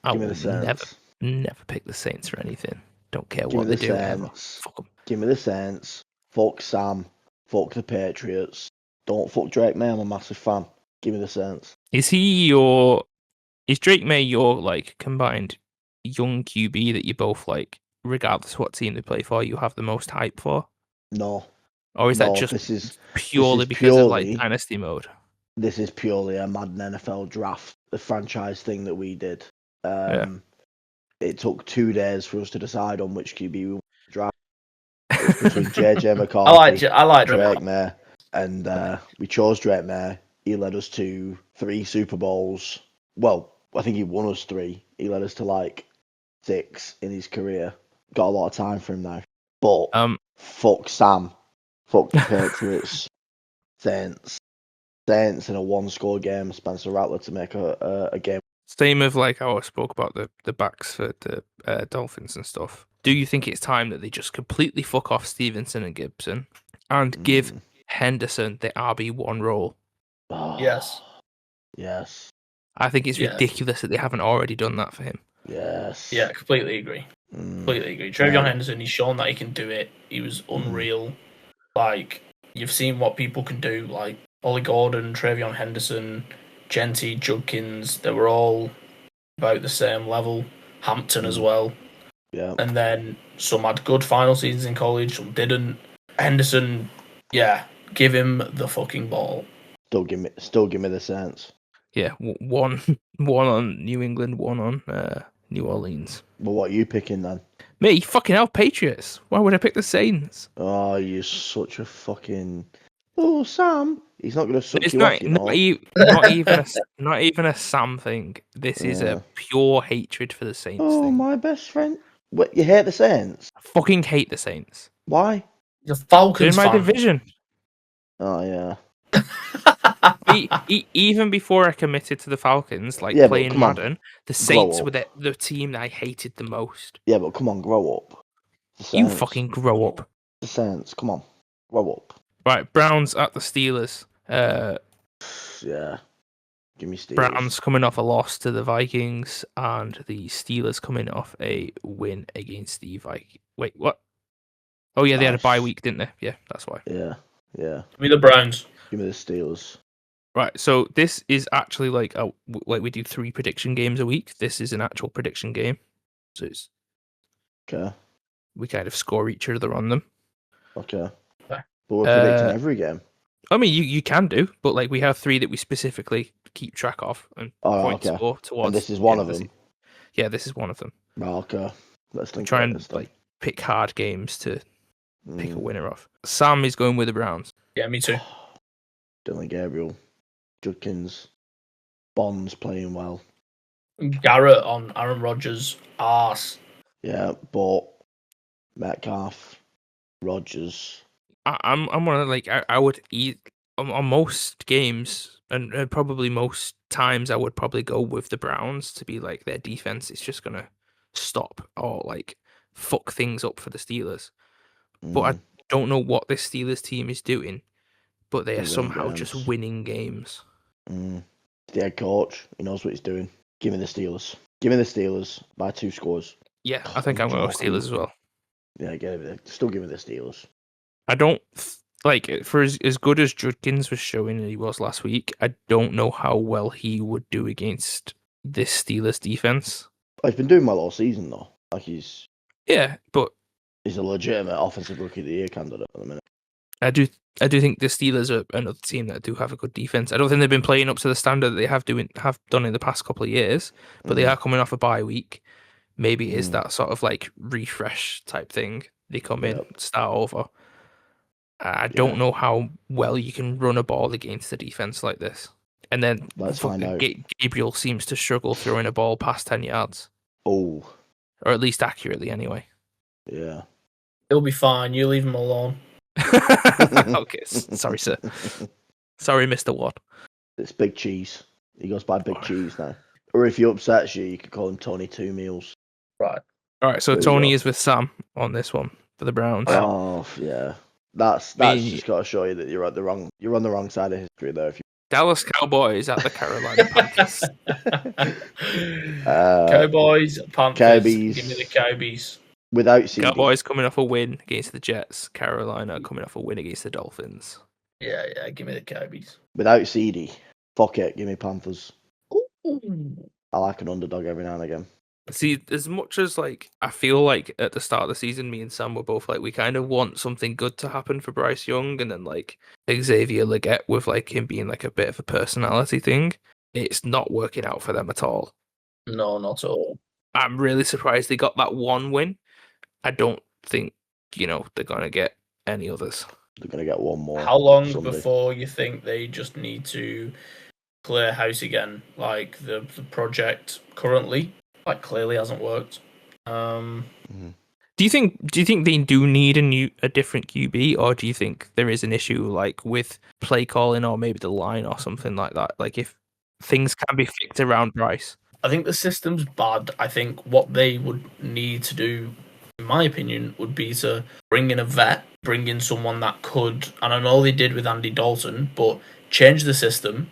I Give me the Saints. Never pick the Saints for anything. Don't care Give what me they the do. Saints. Fuck them. Give me the Saints. Fuck Sam. Fuck the Patriots. Don't fuck Drake May. I'm a massive fan. Give me the Saints. Is Drake May your like combined young QB that you both like, regardless of what team they play for, you have the most hype for? No. Or is that just purely because of like dynasty mode? This is purely a Madden NFL draft, the franchise thing that we did. It took 2 days for us to decide on which QB we wanted to draft. It was between JJ McCarthy, I like Drake May, and we chose Drake May. He led us to 3 Super Bowls. Well, I think he won us 3. He led us to like 6 in his career. Got a lot of time for him now. But fuck Sam. Fuck the Patriots. Saints in a 1-score game. Spencer Rattler to make a game. Same with like how I spoke about the backs for the Dolphins and stuff. Do you think it's time that they just completely fuck off Stevenson and Gibson and give Henderson the RB1 role? Oh, Yes. Yes. I think it's ridiculous that they haven't already done that for him. Yes. Yeah, completely agree. Completely agree. Trevion Henderson, he's shown that he can do it. He was unreal. Like, you've seen what people can do. Like, Ollie Gordon, Trevion Henderson, Genty, Judkins, they were all about the same level. Hampton as well. Yeah. And then some had good final seasons in college, some didn't. Henderson, yeah, give him the fucking ball. Still give me the Saints. Yeah, one on New England, one on New Orleans. But what are you picking then? Me, fucking hell, Patriots. Why would I pick the Saints? Oh, you're such a fucking... Oh, Sam. He's not going to suck It's you not, off, you not, know. not even a Sam thing. This is a pure hatred for the Saints thing. My best friend. What, you hate the Saints? I fucking hate the Saints. Why? The Falcons They're in my fan. division. Oh, yeah. Even before I committed to the Falcons, like playing Madden, the Saints were the team that I hated the most. Yeah, but come on, grow up. You fucking grow up. The Saints, come on, grow up. Right, Browns at the Steelers. Yeah, give me Steelers. Browns coming off a loss to the Vikings, and the Steelers coming off a win against the Vikings. Wait, what? Oh yeah, they had a bye week, didn't they? Yeah, that's why. Yeah. Give me the Browns. Give me the Steelers. Right, so this is actually like we do 3 prediction games a week. This is an actual prediction game, so it's okay. We kind of score each other on them. Okay, but we're predicting every game. I mean, you can do, but like we have 3 that we specifically keep track of and score towards. And this is one of them. Yeah, this is one of them. Okay, let's try and like pick hard games to pick a winner off. Sam is going with the Browns. Yeah, me too. Dylan Gabriel, Judkins, Bonds playing well. Garrett on Aaron Rodgers' arse. Yeah, but Metcalf, Rodgers. I'm one of I would eat on most games and probably most times I would probably go with the Browns to be like their defense is just gonna stop or like fuck things up for the Steelers. But I don't know what this Steelers team is doing, but they are somehow just winning games. The head coach, he knows what he's doing. Give me the Steelers. Give me the Steelers by 2 scores. Yeah, I think I'm going to go Steelers as well. Yeah, still give me the Steelers. I don't like for as good as Judkins was showing he was last week. I don't know how well he would do against this Steelers defense. He's been doing well all season though. Like he's but he's a legitimate offensive rookie of the year candidate at the minute. I do think the Steelers are another team that do have a good defense. I don't think they've been playing up to the standard that they have done in the past couple of years, but they are coming off a bye week. Maybe it is that sort of like refresh type thing. They come in, start over. I don't know how well you can run a ball against the defense like this. And then let's find out. Gabriel seems to struggle throwing a ball past 10 yards. Oh. Or at least accurately anyway. Yeah. He'll be fine. You leave him alone. Okay, sorry, sir. Sorry, Mr. Watt. It's Big Cheese. He goes by Big Cheese now. Or if he upsets you, you could call him Tony Two Meals. Right. All right, so Tony is with Sam on this one for the Browns. Oh, yeah. That's just got to show you that you're on the wrong side of history there. If you... Dallas Cowboys at the Carolina Panthers. Cowboys, Panthers. Cowboys. Give me the Cowboys. Without CD. Cowboys coming off a win against the Jets. Carolina coming off a win against the Dolphins. Yeah, give me the Cowboys. Without CD. Fuck it, give me Panthers. Ooh. I like an underdog every now and again. See, as much as like I feel like at the start of the season, me and Sam were both like we kind of want something good to happen for Bryce Young, and then like Xavier Legette with like him being like a bit of a personality thing. It's not working out for them at all. No, not at all. I'm really surprised they got that one win. I don't think they're gonna get any others. They're gonna get one more. How long Sunday. before you think they just need to clear house again? Like the project currently, like clearly hasn't worked. Do you think they do need a different QB, or do you think there is an issue like with play calling or maybe the line or something like that? Like if things can be fixed around Bryce. I think the system's bad. I think what they would need to do, in my opinion, would be to bring in a vet, bring in someone that could, and I know they did with Andy Dalton, but change the system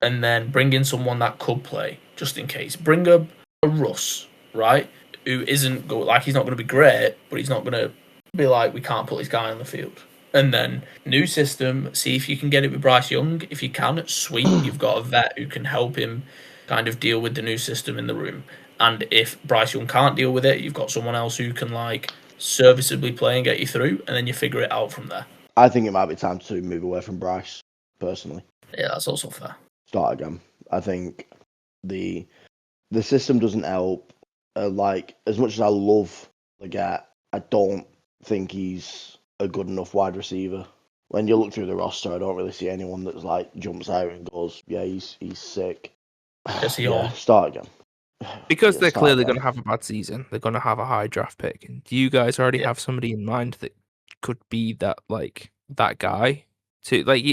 and then bring in someone that could play, just in case. Bring a Russ, right? Who isn't like he's not going to be great, but he's not going to be like we can't put this guy on the field. And then new system, see if you can get it with Bryce Young. If you can, sweet, you've got a vet who can help him kind of deal with the new system in the room. And if Bryce Young can't deal with it, you've got someone else who can like serviceably play and get you through, and then you figure it out from there. I think it might be time to move away from Bryce, personally. Yeah, that's also fair. Start again. I think the system doesn't help. Like, as much as I love Leggett, I don't think he's a good enough wide receiver. When you look through the roster, I don't really see anyone that's like jumps out and goes, yeah, he's sick. Start again. Because they're clearly going to have a bad season. They're going to have a high draft pick. And do you guys already have somebody in mind that could be that guy? To like,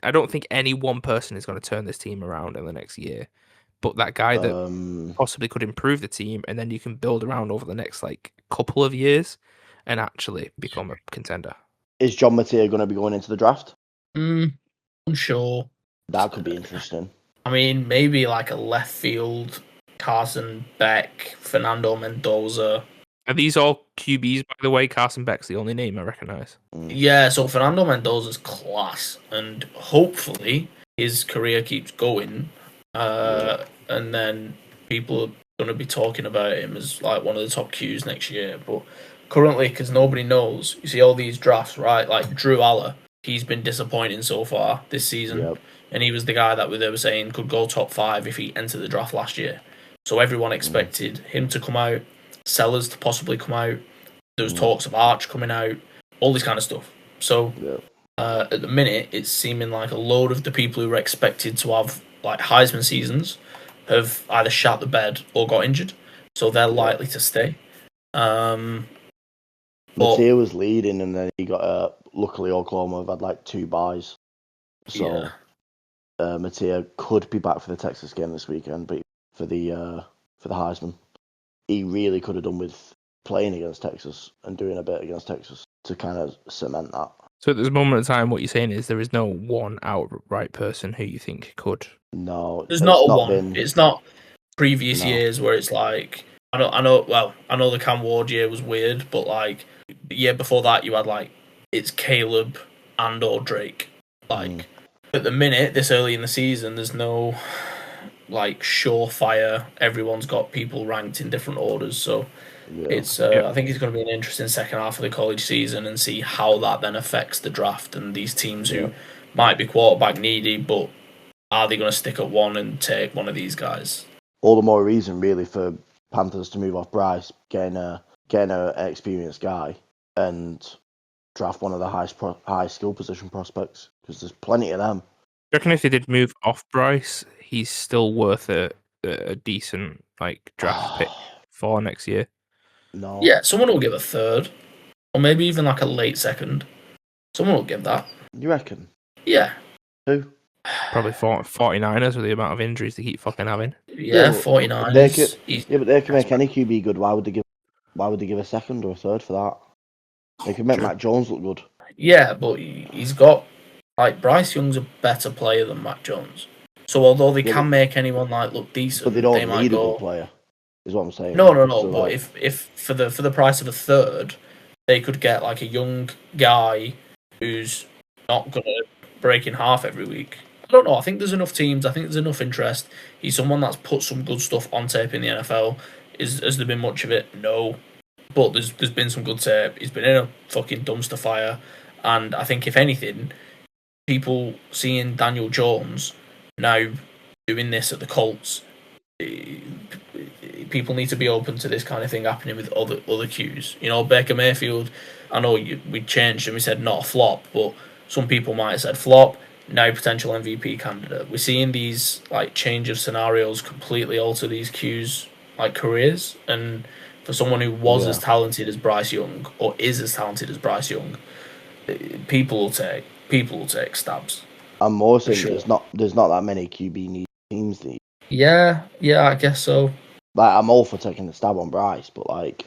I don't think any one person is going to turn this team around in the next year. But that guy that possibly could improve the team, and then you can build around over the next like couple of years and actually become a contender. Is John Mattia going to be going into the draft? Unsure. That could be interesting. I mean, maybe like a left field, Carson Beck, Fernando Mendoza. Are these all QBs, by the way? Carson Beck's the only name I recognise. Yeah, so Fernando Mendoza's class, and hopefully his career keeps going. And then people are going to be talking about him as like one of the top Qs next year. But currently, because nobody knows, you see all these drafts, right? Like Drew Aller, he's been disappointing so far this season. Yep. And he was the guy that they were saying could go top 5 if he entered the draft last year. So everyone expected him to come out, Sellers to possibly come out. There was talks of Arch coming out, all this kind of stuff. So at the minute, it's seeming like a load of the people who were expected to have like Heisman seasons have either shat the bed or got injured. So they're likely to stay. Mattia was leading, and then he got luckily Oklahoma have had like 2 buys. So Mattia could be back for the Texas game this weekend, but for the Heisman, he really could have done with playing against Texas and doing a bit against Texas to kind of cement that. So at this moment in time, what you're saying is there is no one outright person who you think could. No, there's not a one. It's not previous years where it's like I know. Well, I know the Cam Ward year was weird, but like the year before that, you had like it's Caleb and or Drake. Like at the minute, this early in the season, there's no like surefire. Everyone's got people ranked in different orders, so it's. I think it's going to be an interesting second half of the college season and see how that then affects the draft and these teams who might be quarterback needy, but are they going to stick at one and take one of these guys? All the more reason, really, for Panthers to move off Bryce, getting an experienced guy, and draft one of the high skill position prospects, because there's plenty of them. Do you reckon if they did move off Bryce, he's still worth a decent like draft pick for next year? No. Yeah, someone will give a third, or maybe even like a late second. Someone will give that. You reckon? Yeah. Who? Probably 49ers with the amount of injuries they keep fucking having. Yeah, 49ers. But they can make any QB good. Why would they give a second or a third for that? They can make Mac Jones look good. Yeah, but he's got like Bryce Young's a better player than Mac Jones. So although they can make anyone like look decent, but they don't need a good player. Is what I'm saying. No. So but if for the price of a third, they could get like a young guy who's not gonna break in half every week. I don't know. I think there's enough teams. I think there's enough interest. He's someone that's put some good stuff on tape in the NFL. Has there been much of it? No. But there's been some good tape. He's been in a fucking dumpster fire. And I think, if anything, people seeing Daniel Jones now doing this at the Colts, people need to be open to this kind of thing happening with other Qs. You know, Baker Mayfield, I know we changed and we said not a flop, but some people might have said flop. Now potential MVP candidate. We're seeing these like change of scenarios completely alter these Qs like careers, and for someone who was as talented as Bryce Young or is as talented as Bryce Young, people will take stabs. I'm more saying sure. there's not that many QB need teams. Yeah, I guess so. Like, I'm all for taking the stab on Bryce, but like,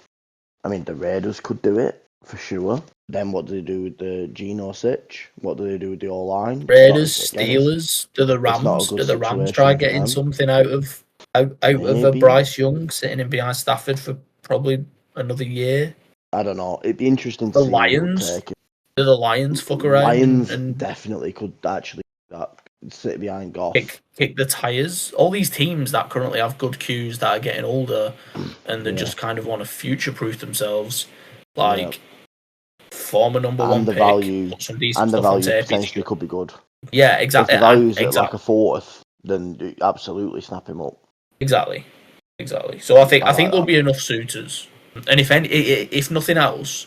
I mean, the Raiders could do it for sure. Then what do they do with the Geno Sitch? What do they do with the O-line? Raiders, Steelers, do the Rams? Do the Rams try getting something out of a Bryce Young sitting in behind Stafford for probably another year? I don't know. It'd be interesting to the see Lions. who would take it. Do the Lions fuck around? Lions and definitely could actually sit behind Goff. Kick the tires. All these teams that currently have good Qs that are getting older and they just kind of want to future-proof themselves, like former number one pick, value, put some decent and the stuff on value tape. potentially could be good. Yeah, exactly. If the value's at like a fourth, then absolutely snap him up. Exactly. So I think there'll be enough suitors, and if nothing else,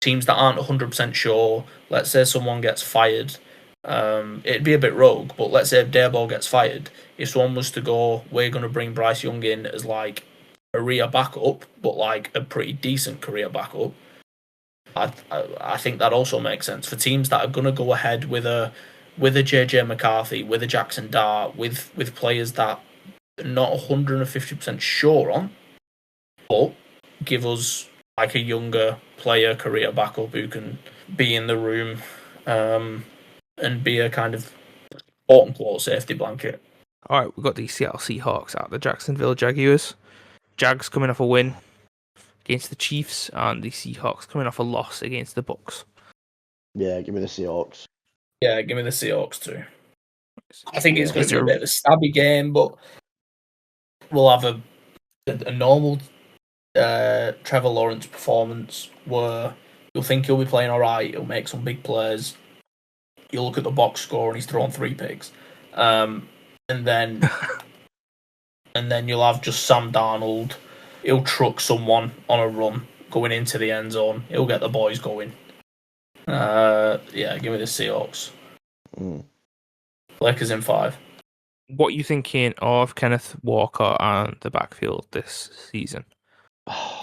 teams that aren't 100% sure. Let's say someone gets fired. It'd be a bit rogue, but let's say if Daboll gets fired, if someone was to go, we're going to bring Bryce Young in as like a career backup, but like a pretty decent career backup. I think that also makes sense for teams that are going to go ahead with a JJ McCarthy, with a Jackson Dart, with players that are not 150% sure on, but give us like a younger player career backup who can be in the room and be a kind of quote-unquote safety blanket. All right, we've got the Seattle Seahawks at the Jacksonville Jaguars. Jags coming off a win against the Chiefs, and the Seahawks coming off a loss against the Bucs. Yeah, give me the Seahawks. Yeah, give me the Seahawks too. I think it's going to be a bit of a stabby game, but we'll have a normal Trevor Lawrence performance where you'll think he'll be playing all right, he'll make some big plays. You look at the box score and he's thrown 3 picks, and then you'll have just Sam Darnold. He'll truck someone on a run going into the end zone. He'll get the boys going. Yeah, give me the Seahawks. Lakers in 5. What are you thinking of Kenneth Walker and the backfield this season?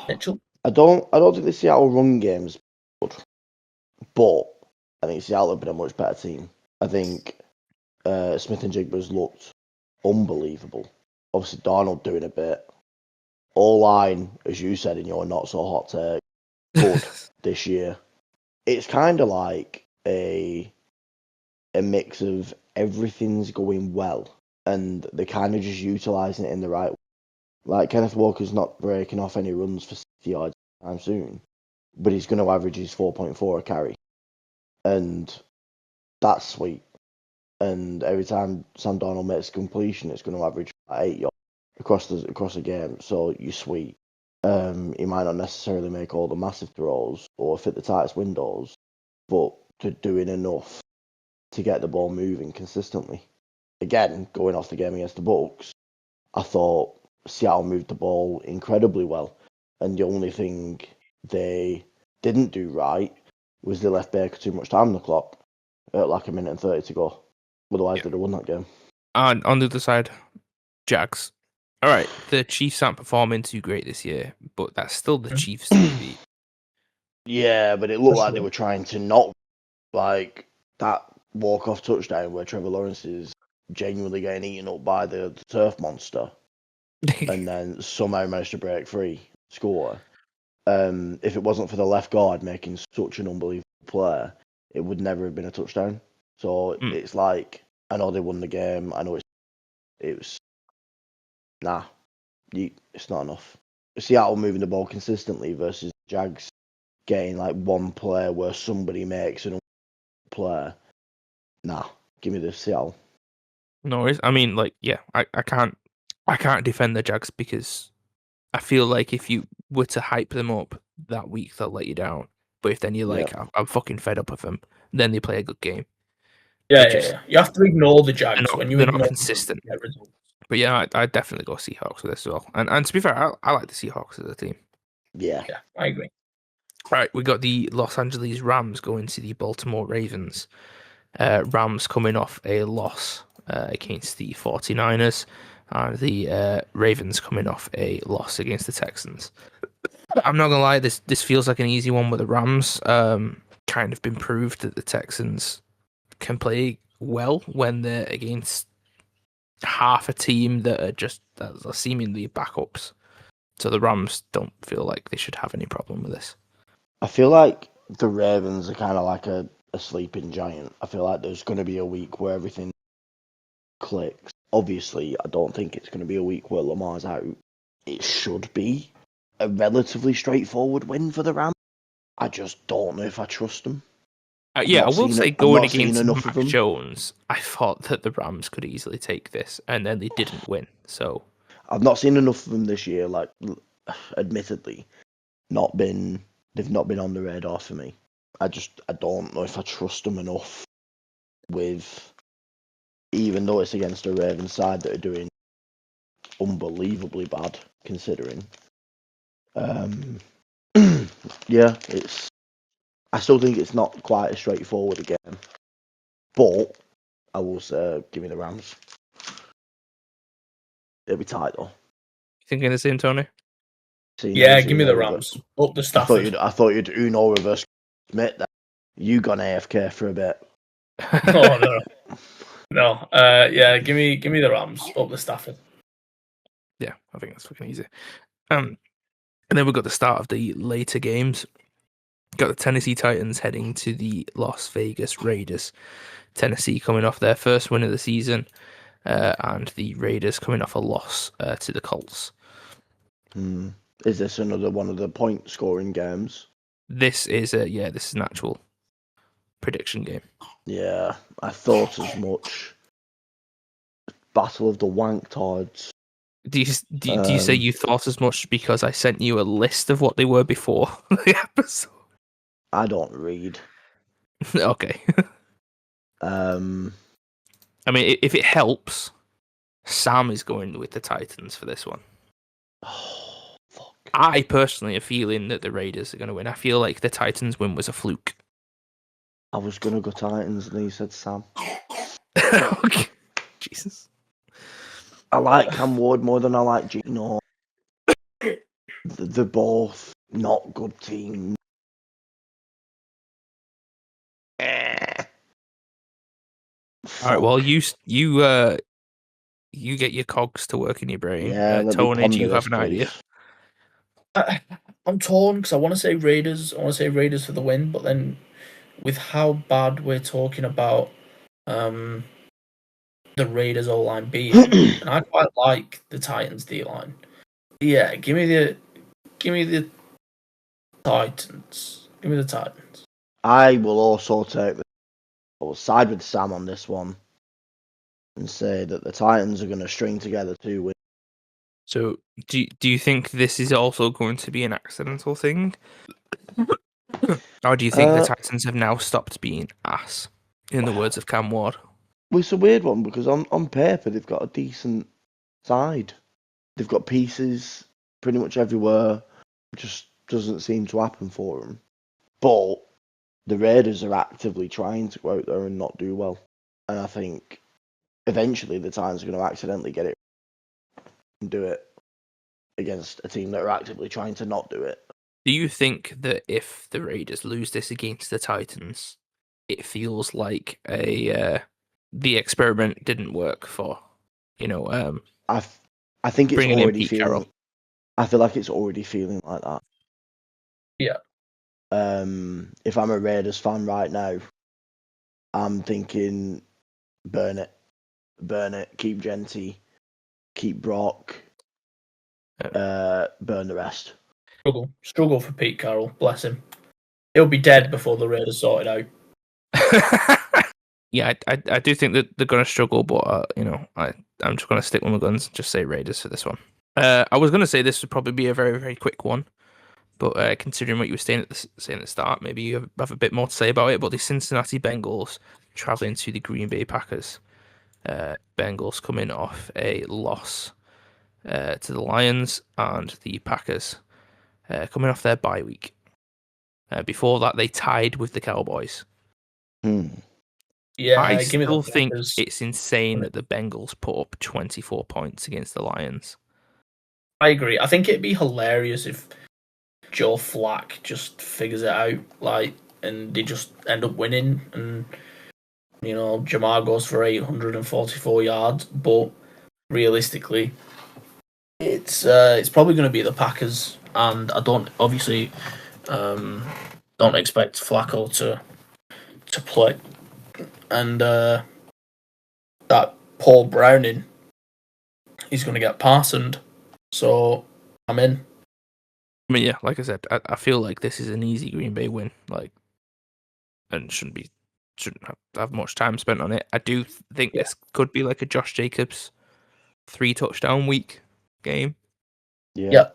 Mitchell? I don't think the Seattle run game's good, but I think Seattle have been a much better team. I think Smith and Jigba's looked unbelievable. Obviously, Darnold doing a bit. O-line, as you said in your not so hot take, good this year. It's kind of like a mix of everything's going well and they're kind of just utilising it in the right way. Like, Kenneth Walker's not breaking off any runs for 60 yards anytime soon, but he's going to average his 4.4 a carry. And that's sweet. And every time Sam Darnold makes a completion, it's going to average 8 yards across the game. So you're sweet. He might not necessarily make all the massive throws or fit the tightest windows, but they're doing enough to get the ball moving consistently. Again, going off the game against the Bucs, I thought Seattle moved the ball incredibly well, and the only thing they didn't do right was they left Baker too much time on the clock at like 1:30 to go. Otherwise, they'd have won that game. And on the other side, Jags. All right, the Chiefs aren't performing too great this year, but that's still the Chiefs to beat. Yeah, but it looked like they were trying to not, like, that walk-off touchdown where Trevor Lawrence is genuinely getting eaten up by the turf monster and then somehow managed to break free, score. If it wasn't for the left guard making such an unbelievable play, it would never have been a touchdown. So it's like, I know they won the game, I know it's not enough. Seattle moving the ball consistently versus Jags getting like one play where somebody makes an play. Give me the Seattle. No worries. I mean, like, yeah, I can't defend the Jags because I feel like if you were to hype them up that week, they'll let you down. But if then you're like, I'm fucking fed up with them, then they play a good game. Yeah. You have to ignore the Jags when you're not consistent. But yeah, I'd definitely go Seahawks with this as well. And to be fair, I like the Seahawks as a team. Yeah, I agree. Right, we got the Los Angeles Rams going to the Baltimore Ravens. Rams coming off a loss against the 49ers, and the Ravens coming off a loss against the Texans. I'm not gonna lie, this feels like an easy one with the Rams. Kind of been proved that the Texans can play well when they're against half a team that are seemingly backups. So the Rams don't feel like they should have any problem with this. I feel like the Ravens are kind of like a sleeping giant. I feel like there's going to be a week where everything clicks. Obviously, I don't think it's going to be a week where Lamar's out. It should be a relatively straightforward win for the Rams. I just don't know if I trust them. I will say I've going not seen against enough of Mac them. Jones, I thought that the Rams could easily take this, and then they didn't win. So I've not seen enough of them this year. Like, admittedly, they've not been on the radar for me. I don't know if I trust them enough with, even though it's against a Ravens side that are doing unbelievably bad considering. Yeah, I still think it's not quite a straightforward game, but I will say give me the Rams. It'll be tight though. you thinking the same, Tony? Yeah, give me the Rams. Up the Stafford. I thought you'd Uno reverse Smit that. You gone AFK for a bit. Oh no. No. Yeah, give me the Rams. Up the Stafford. Yeah, I think that's fucking easy. And then we've got the start of the later games. Got the Tennessee Titans heading to the Las Vegas Raiders. Tennessee coming off their first win of the season, and the Raiders coming off a loss to the Colts. Is this another one of the point scoring games? This is an actual prediction game. Yeah, I thought as much. Battle of the Wanktards. Do you say you thought as much because I sent you a list of what they were before the episode? I don't read. Okay. I mean, if it helps, Sam is going with the Titans for this one. Oh, fuck. I personally am feeling that the Raiders are going to win. I feel like the Titans win was a fluke. I was going to go Titans and he said Sam. Okay. Jesus. I like Cam Ward more than I like Gino. They're both not good teams. All right. Well, you get your cogs to work in your brain. Yeah, Tony, do you have an idea? I'm torn because I want to say Raiders. I want to say Raiders for the win, but then with how bad we're talking about the Raiders O-line being, and I quite like the Titans D-line. Yeah, give me the Titans. Give me the Titans. I will also I will side with Sam on this one and say that the Titans are going to string together 2 wins. So, do you think this is also going to be an accidental thing? Or do you think the Titans have now stopped being ass, in the words of Cam Ward? Well, it's a weird one because on paper they've got a decent side. They've got pieces pretty much everywhere. It just doesn't seem to happen for them. But the Raiders are actively trying to go out there and not do well. And I think eventually the Titans are going to accidentally get it and do it against a team that are actively trying to not do it. Do you think that if the Raiders lose this against the Titans, it feels like the experiment didn't work for, I think it's bringing in already Pete feeling. Carroll? I feel like it's already feeling like that. Yeah. If I'm a Raiders fan right now, I'm thinking burn it, keep Genty, keep Brock, burn the rest. Struggle for Pete Carroll. Bless him. He'll be dead before the Raiders sort it out. Yeah, I do think that they're going to struggle, but I'm just going to stick with my guns and just say Raiders for this one. I was going to say this would probably be a very, very quick one, but considering what you were saying at the start, maybe you have a bit more to say about it. But the Cincinnati Bengals traveling to the Green Bay Packers. Bengals coming off a loss to the Lions, and the Packers coming off their bye week. Before that, they tied with the Cowboys. Yeah, I still think it's insane that the Bengals put up 24 points against the Lions. I agree. I think it'd be hilarious if Joe Flack just figures it out, like, and they just end up winning. And Jamar goes for 844 yards, but realistically, it's probably going to be the Packers, and I don't expect Flacco to play, and that Paul Browning is going to get parsoned, so I'm in. I mean, yeah, like I said, I feel like this is an easy Green Bay win, and shouldn't have much time spent on it. I do think this could be like a Josh Jacobs 3-touchdown week game. Yeah.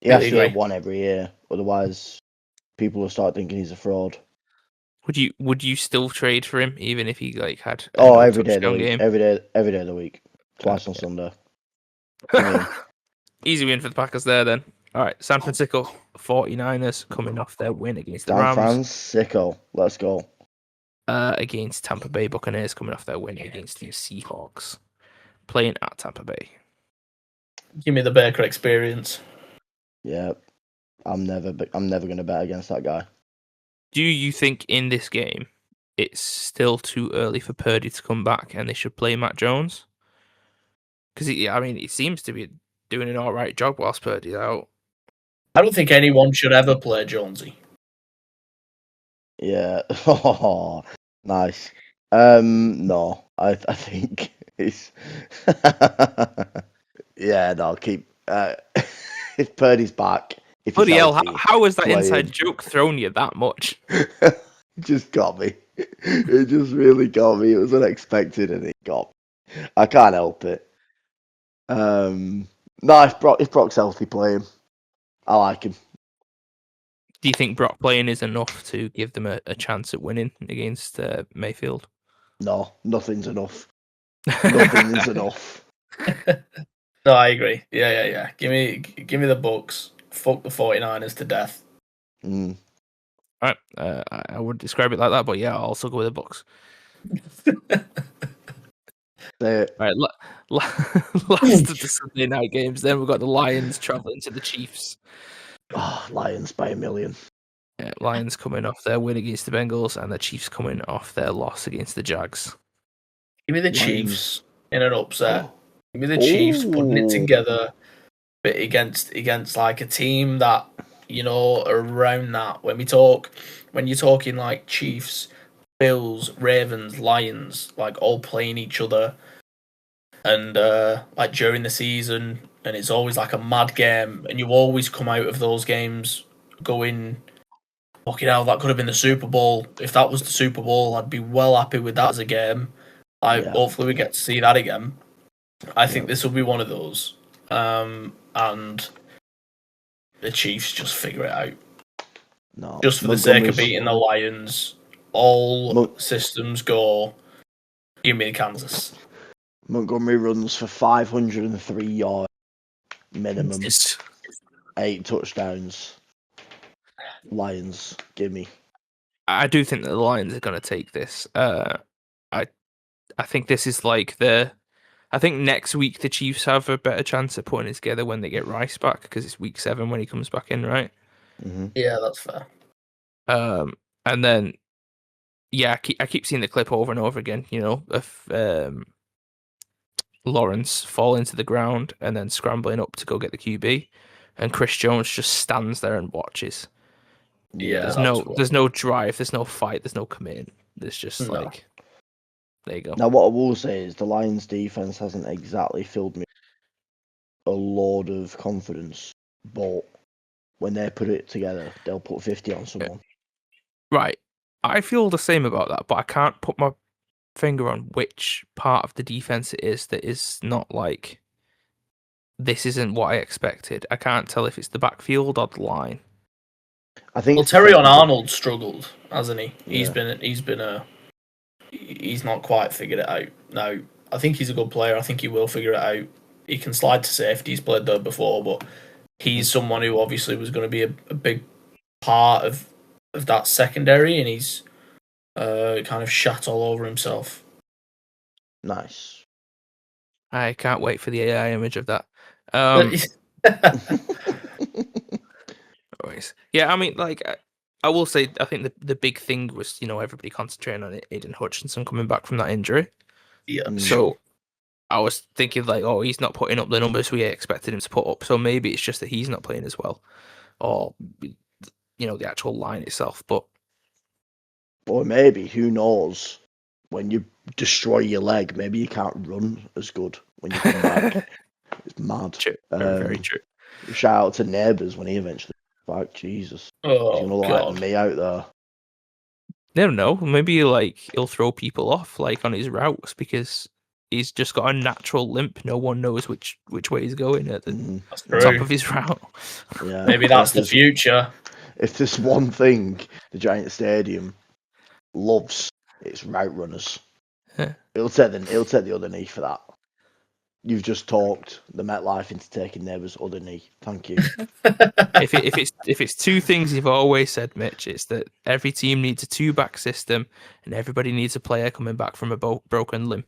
He has to have one every year, otherwise people will start thinking he's a fraud. Would you still trade for him even if he had every day of the week, game? every day of the week, twice on Sunday. Easy win for the Packers there then. All right, San Francisco 49ers coming off their win against the Rams. San Francisco, let's go. Against Tampa Bay Buccaneers coming off their win against the Seahawks, playing at Tampa Bay. Give me the Baker experience. Yeah, I'm never going to bet against that guy. Do you think in this game it's still too early for Purdy to come back and they should play Matt Jones? Because he seems to be doing an all right job whilst Purdy's out. I don't think anyone should ever play Jonesy. Yeah. Oh, nice. No, I think it's. Yeah, no, keep. If Purdy's back, bloody hell! How was that inside joke thrown you that much? It just got me. It just really got me. It was unexpected, and it got me. I can't help it. No, if Brock's healthy, play him. I like him. Do you think Brock playing is enough to give them a chance at winning against Mayfield? No, nothing's enough. Nothing is enough. No, I agree. Yeah. Give me the Bucs. Fuck the 49ers to death. Mm. All right. I would describe it like that, but yeah, I'll also go with the Bucs. All right. Last of the Sunday night games. Then we've got the Lions traveling to the Chiefs. Oh, Lions by 1,000,000. Yeah, Lions coming off their win against the Bengals, and the Chiefs coming off their loss against the Jags. Give me the Chiefs in an upset. Give me the Chiefs putting it together, but against like a team that around that. When you're talking like Chiefs, Bills, Ravens, Lions, like all playing each other, and like during the season, and it's always like a mad game, and you always come out of those games going, fucking hell, that could have been the Super Bowl. If that was the Super Bowl, I'd be well happy with that as a game. Hopefully we get to see that again. I think this will be one of those. And the Chiefs just figure it out. No. Just for the sake of beating the Lions, all systems go. Give me Kansas. Montgomery runs for 503 yards minimum. 8 touchdowns. Lions, give me. I do think that the Lions are going to take this. I think this is like I think next week the Chiefs have a better chance of putting it together when they get Rice back, because it's week 7 when he comes back in, right? Mm-hmm. Yeah, that's fair. And then, yeah, I keep seeing the clip over and over again, of Lawrence falling to the ground and then scrambling up to go get the QB, and Chris Jones just stands there and watches. Yeah, there's no drive, there's no fight, there's no commit. There's just there you go. Now, what I will say is the Lions' defense hasn't exactly filled me a load of confidence, but when they put it together, they'll put 50 on someone. Right. I feel the same about that, but I can't put my finger on which part of the defense it is that is not like, this isn't what I expected. I can't tell if it's the backfield or the line. I think Terrion Arnold struggled, hasn't he? Yeah. He's not quite figured it out. Now, I think he's a good player. I think he will figure it out. He can slide to safety. He's played there before, but he's someone who obviously was going to be a big part of that secondary, and he's kind of shat all over himself. Nice. I can't wait for the AI image of that. Anyways, yeah, I mean, like, I will say, I think the big thing was, everybody concentrating on Aiden Hutchinson coming back from that injury. Yeah, So I was thinking, like, oh, he's not putting up the numbers we expected him to put up. So maybe it's just that he's not playing as well, or the actual line itself. But or maybe, who knows? When you destroy your leg, maybe you can't run as good when you come back. It's mad. true, very true. Shout out to Neighbours when he eventually comes back. Jesus, he's gonna look like me out there. No, maybe he'll throw people off like on his routes because he's just got a natural limp. No one knows which way he's going at the top of his route. Yeah, maybe that's the future. If there's one thing the Giant Stadium loves, it's route runners. He'll take the other knee for that. You've just talked the MetLife into taking Neighbours' other knee. Thank you. If it's two things you've always said, Mitch, it's that every team needs a 2-back system and everybody needs a player coming back from a broken limb.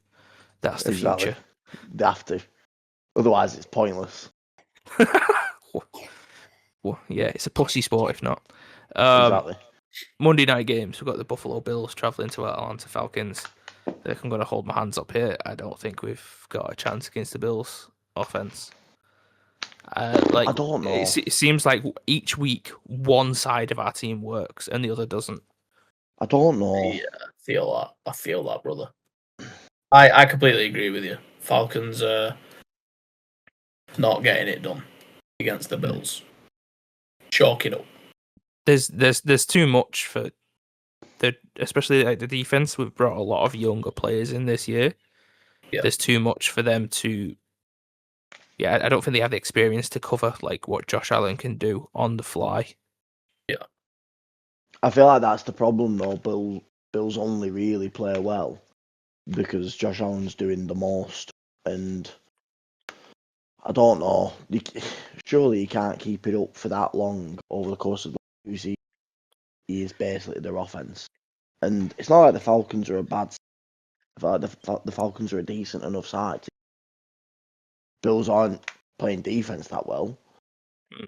That's the future. They have to. Otherwise, it's pointless. Well, yeah, it's a pussy sport if not. Exactly. Monday night games. We've got the Buffalo Bills travelling to Atlanta Falcons. I'm going to hold my hands up here. I don't think we've got a chance against the Bills offense. I don't know. It seems like each week one side of our team works and the other doesn't. I don't know. Yeah, I feel that, brother. I completely agree with you. Falcons are not getting it done against the Bills. Chalk it up. There's too much for especially like the defense. We've brought a lot of younger players in this year. Yeah. There's too much for them to. Yeah, I don't think they have the experience to cover like what Josh Allen can do on the fly. Yeah, I feel like that's the problem though. Bills only really play well because Josh Allen's doing the most, and I don't know. Surely he can't keep it up for that long over the course of the 2 seasons. He is basically their offense, and it's not like the Falcons are a bad. I feel like the Falcons are a decent enough side. Bills aren't playing defense that well.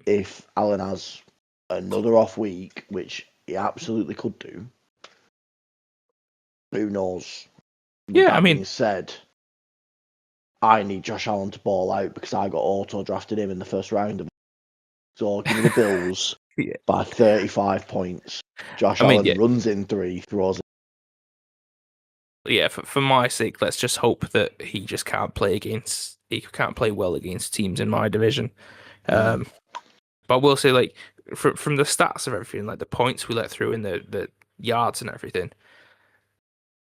If Allen has another off week, which he absolutely could do, who knows? Yeah, that being said, I need Josh Allen to ball out because I got auto drafted him in the first round. So give me the Bills by 35 points. Josh Allen runs in 3, throws it. Yeah, for my sake, let's just hope that he just can't play well against teams in my division. But I will say, like, from the stats of everything, like the points we let through in the yards and everything,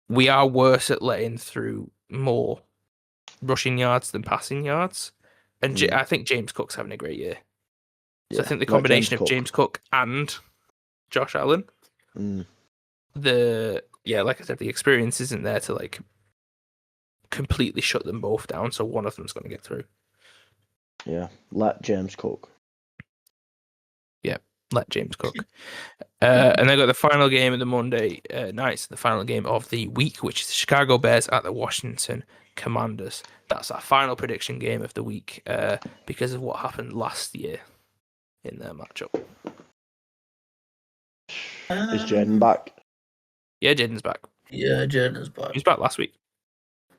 we are worse at letting through more rushing yards than passing yards. And I think James Cook's having a great year. So I think the combination of James Cook and Josh Allen, like I said, the experience isn't there to like completely shut them both down. So one of them's going to get through. Yeah, let James Cook. And they got the final game of the Monday nights, the final game of the week, which is the Chicago Bears at the Washington Commanders. That's our final prediction game of the week because of what happened last year in their matchup. Is Jaden back? Yeah, Jaden's back. Yeah, Jaden's back. He was back last week.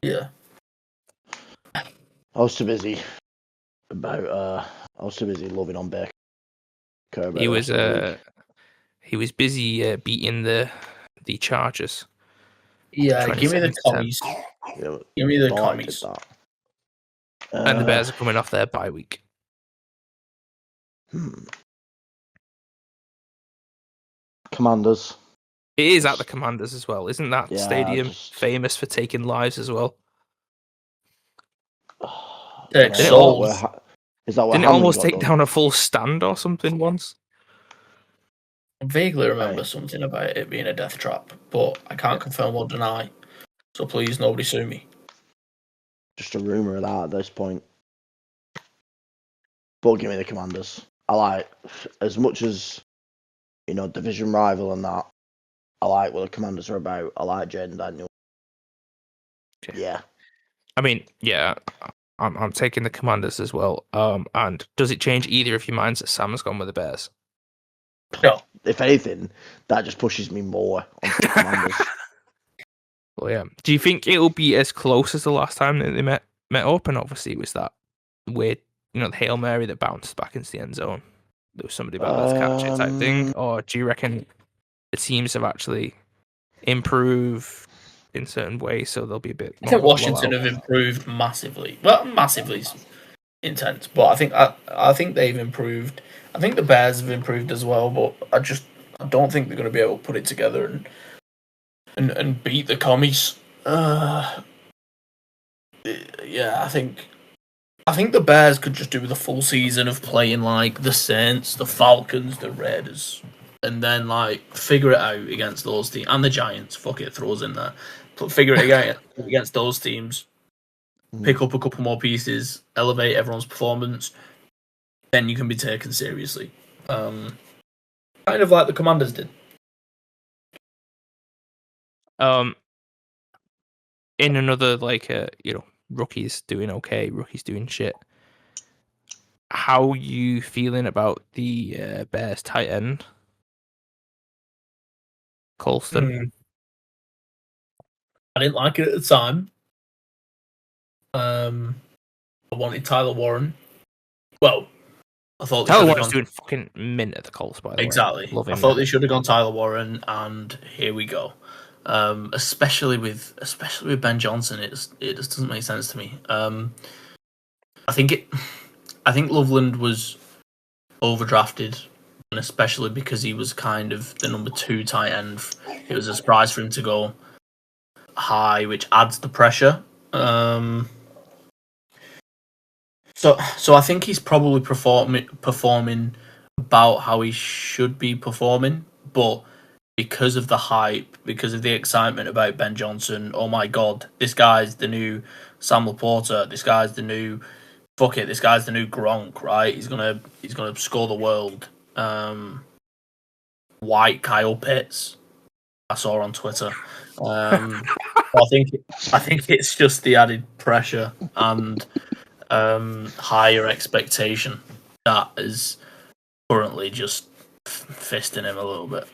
Yeah. I was too busy loving on Baker. He was busy beating the Chargers. Yeah, give me the commies. Give me the commies. And the Bears are coming off their bye week. Commanders. It is at the Commanders as well. Isn't that stadium famous for taking lives as well? Didn't it almost take down a full stand or something once? I vaguely remember something about it being a death trap, but I can't confirm or deny. So please, nobody sue me. Just a rumour of that at this point. But give me the Commanders. I like, as much as, division rival and that, I like what the Commanders are about. I like Jaden Daniels. Okay. Yeah. I mean, yeah, I'm taking the Commanders as well. And does it change either of your minds that Sam's gone with the Bears? No. If anything, that just pushes me more onto the Commanders. Well, yeah. Do you think it'll be as close as the last time that they met up? And obviously, it was that weird, the Hail Mary that bounced back into the end zone. There was somebody about to catch it type thing. Or do you reckon the teams have actually improved in certain ways, so they'll be a bit? I think Washington have improved massively. Well, massively is intense, but I think they've improved. I think the Bears have improved as well, but I don't think they're going to be able to put it together and beat the commies. Yeah, I think the Bears could just do the full season of playing like the Saints, the Falcons, the Raiders, and then like figure it out against those teams and the Giants. Fuck it, throws in there. Figure it out against those teams. Pick up a couple more pieces, elevate everyone's performance. Then you can be taken seriously. Kind of like the Commanders did. In another rookies doing okay, rookies doing shit. How you feeling about the Bears tight end, Colston? I didn't like it at the time. I wanted Tyler Warren. Well, I thought Tyler Warren's doing fucking mint at the Colts, by the way. Exactly. I thought they should have gone Tyler Warren, and here we go. Especially with Ben Johnson, it just doesn't make sense to me. I think Loveland was overdrafted, and especially because he was kind of the number 2 tight end. It was a surprise for him to go high, which adds the pressure. So I think he's probably performing about how he should be performing, but because of the hype, because of the excitement about Ben Johnson, oh my god, this guy's the new Sam Laporta, this guy's the new Gronk, right? He's gonna score the world. White Kyle Pitts, I saw on Twitter. I think it's just the added pressure and higher expectation that is currently just fisting him a little bit.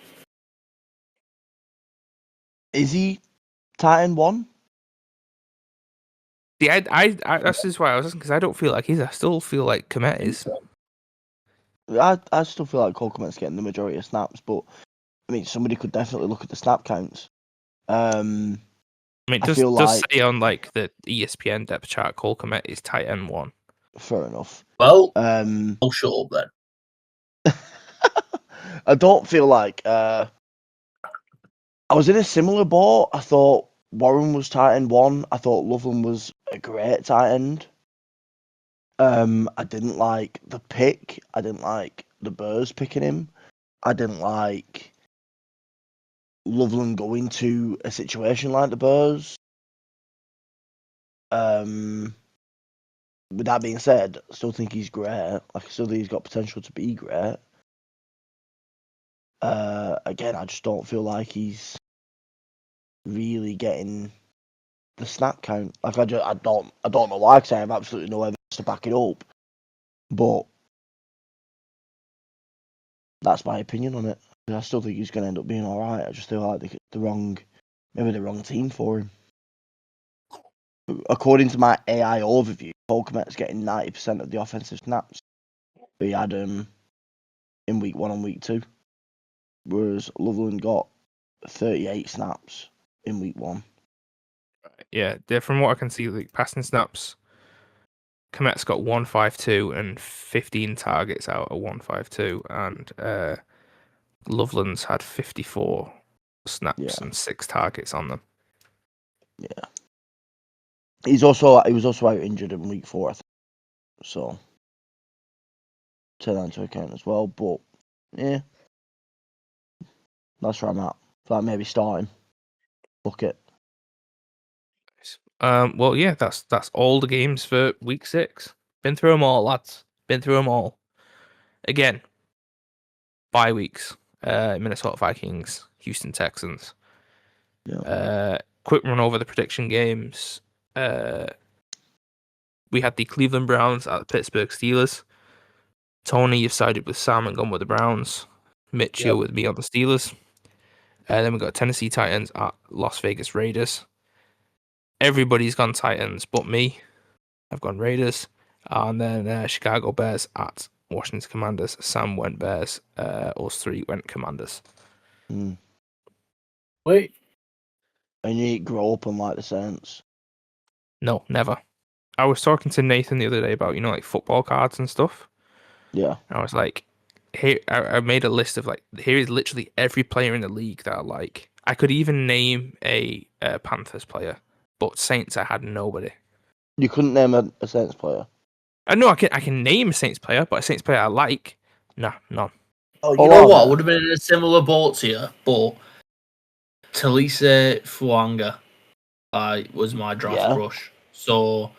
Is he Titan 1? Yeah, I that's just why I was asking, because I don't feel like I still feel like Komet is. I still feel like Cole Komet's getting the majority of snaps, but I mean, somebody could definitely look at the snap counts. I mean, does say on like the ESPN depth chart, Cole Komet is Titan 1. Fair enough. Well, I'll shut up then. I don't feel like I was in a similar boat. I thought Warren was tight end 1. I thought Loveland was a great tight end. I didn't like the pick. I didn't like the Bears picking him. I didn't like Loveland going to a situation like the Bears. With that being said, I still think he's great. Like, I still think he's got potential to be great. Again, I just don't feel like he's really getting the snap count. Like, I don't know why, because I have absolutely no evidence to back it up. But that's my opinion on it. I still think he's going to end up being all right. I just feel like the wrong team for him. According to my AI overview, Cole Komet's getting 90% of the offensive snaps. But he had in week 1 and week 2. Whereas Loveland got 38 snaps in week 1. Yeah, from what I can see, like passing snaps, Komet's got 152 and 15 targets out of 152, and Loveland's had 54 snaps and 6 targets on them. Yeah. He was also out injured in week 4, I think. So take that into account as well. But yeah, that's where I'm at. Like maybe starting. Fuck it. Well, yeah, that's all the games for week 6. Been through them all, lads. Been through them all. Again, bye weeks. Minnesota Vikings, Houston Texans. Yeah. Quick run over the prediction games. We had the Cleveland Browns at the Pittsburgh Steelers. Tony, you've sided with Sam and gone with the Browns. Mitchell with me on the Steelers. Then we've got Tennessee Titans at Las Vegas Raiders. Everybody's gone Titans but me. I've gone Raiders. And then Chicago Bears at Washington Commanders. Sam went Bears. Us three went Commanders. Wait. And you grow up and like the Saints. No, never. I was talking to Nathan the other day about, like football cards and stuff. Yeah. I was like, here, I made a list of like, here is literally every player in the league that I like. I could even name a Panthers player, but Saints, I had nobody. You couldn't name a Saints player? I know I can name a Saints player, but a Saints player I like, nah, none. Oh, you know what? I would have been in a similar boat to you, but Talise Fuanga was my draft rush. So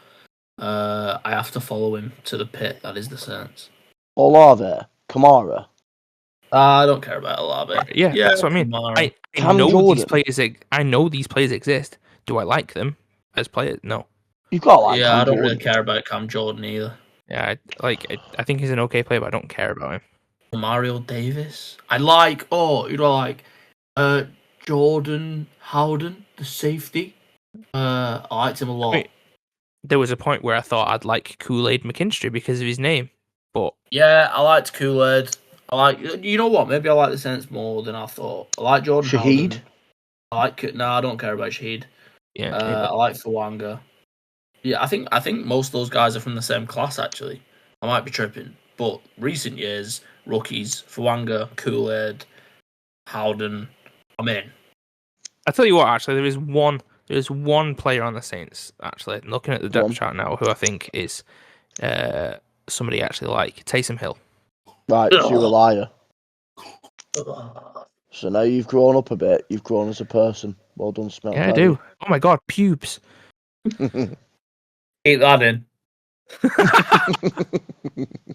I have to follow him to the pit. That is the Saints. Olave, Kamara. I don't care about Olave. Right, yeah, that's what I mean. I know these players. I know these players exist. Do I like them as players? No. You've got like. Yeah, I don't really care about Cam Jordan either. Yeah, I think he's an okay player, but I don't care about him. Mario Davis. I like. Oh, who do I like? Jordan Howden, the safety. I liked him a lot. Wait, there was a point where I thought I'd like Kool-Aid McKinstry because of his name, but yeah, I liked Kool-Aid. You know what? Maybe I like the Saints more than I thought. I like Jordan Shaheed. Howden. I don't care about Shaheed. Yeah, I like Fuanga. Yeah, I think most of those guys are from the same class. Actually, I might be tripping, but recent years, rookies: Fuanga, Kool-Aid, Howden. I'm in. I tell you what, actually, there's one player on the Saints. Actually, looking at the depth chart now, who I think is somebody I actually like, Taysom Hill. Right, so you're a liar. So now you've grown up a bit. You've grown as a person. Well done, Smit. Yeah, I do. Oh my god, pubes. Keep that in.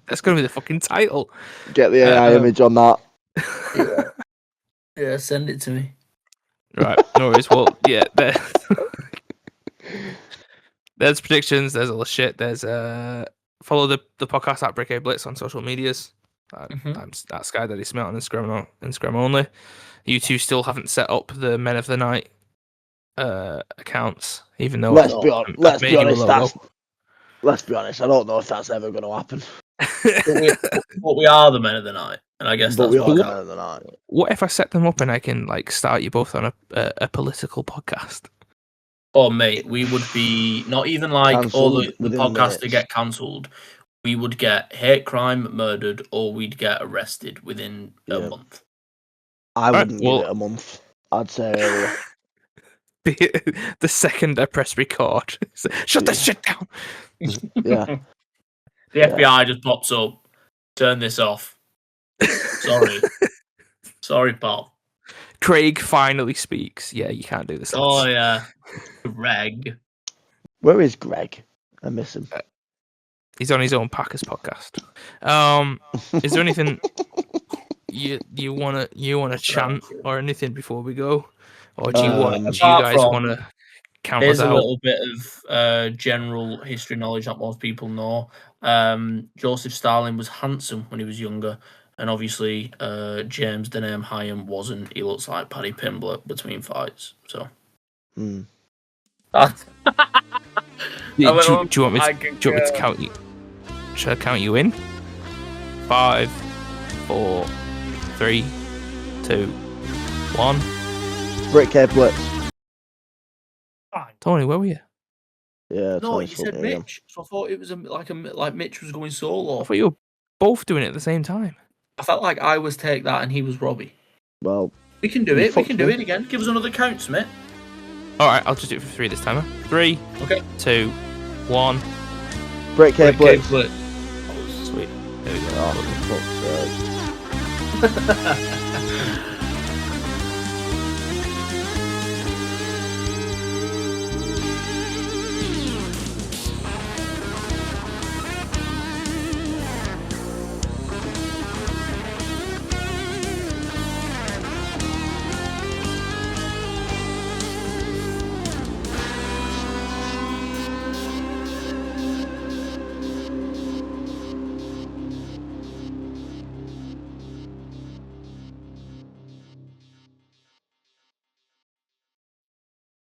That's going to be the fucking title. Get the AI image on that. Yeah, send it to me. Right, no worries. Well, yeah, there's predictions. There's all the shit. There's follow the podcast at BritCaveBlitz on social medias. I'm at Sky Daddy Smit on Instagram only. You two still haven't set up the Men of the Night accounts, even though let's be honest. Let's be honest. I don't know if that's ever going to happen. But we are the Men of the Night, and I guess that's we are the Men of the Night. What if I set them up and I can like start you both on a political podcast? Oh mate, we would be not even like cancelled all the podcasts that get cancelled. We would get hate crime, murdered, or we'd get arrested within a month. I wouldn't give it a month. I'd say earlier. The second I press record, shut that shit down. Yeah. The FBI just pops up. Turn this off. Sorry, pal. Craig finally speaks. Yeah, you can't do this. Oh yeah, Greg. Where is Greg? I miss him. He's on his own Packers podcast. Is there anything you wanna chant or anything before we go, or do you guys want to count us out? There's a little bit of general history knowledge that most people know. Joseph Stalin was handsome when he was younger, and obviously James the name Hyam wasn't. He looks like Paddy Pimblett between fights. So. Hmm. Do you want me to count you? Should I count you in? 5, 4, 3, 2, 1. BritCaveBlitz. Tony, where were you? Yeah. No, you said Mitch. So I thought it was like Mitch was going solo. I thought you were both doing it at the same time. I felt like I was Take That and he was Robbie. Well, we can do it. We can do it again. Give us another count, Smit. All right, I'll just do it for 3 this time. 3, 2, 1. BritCaveBlitz. Sweet. There we go. Oh, for fuck's sake.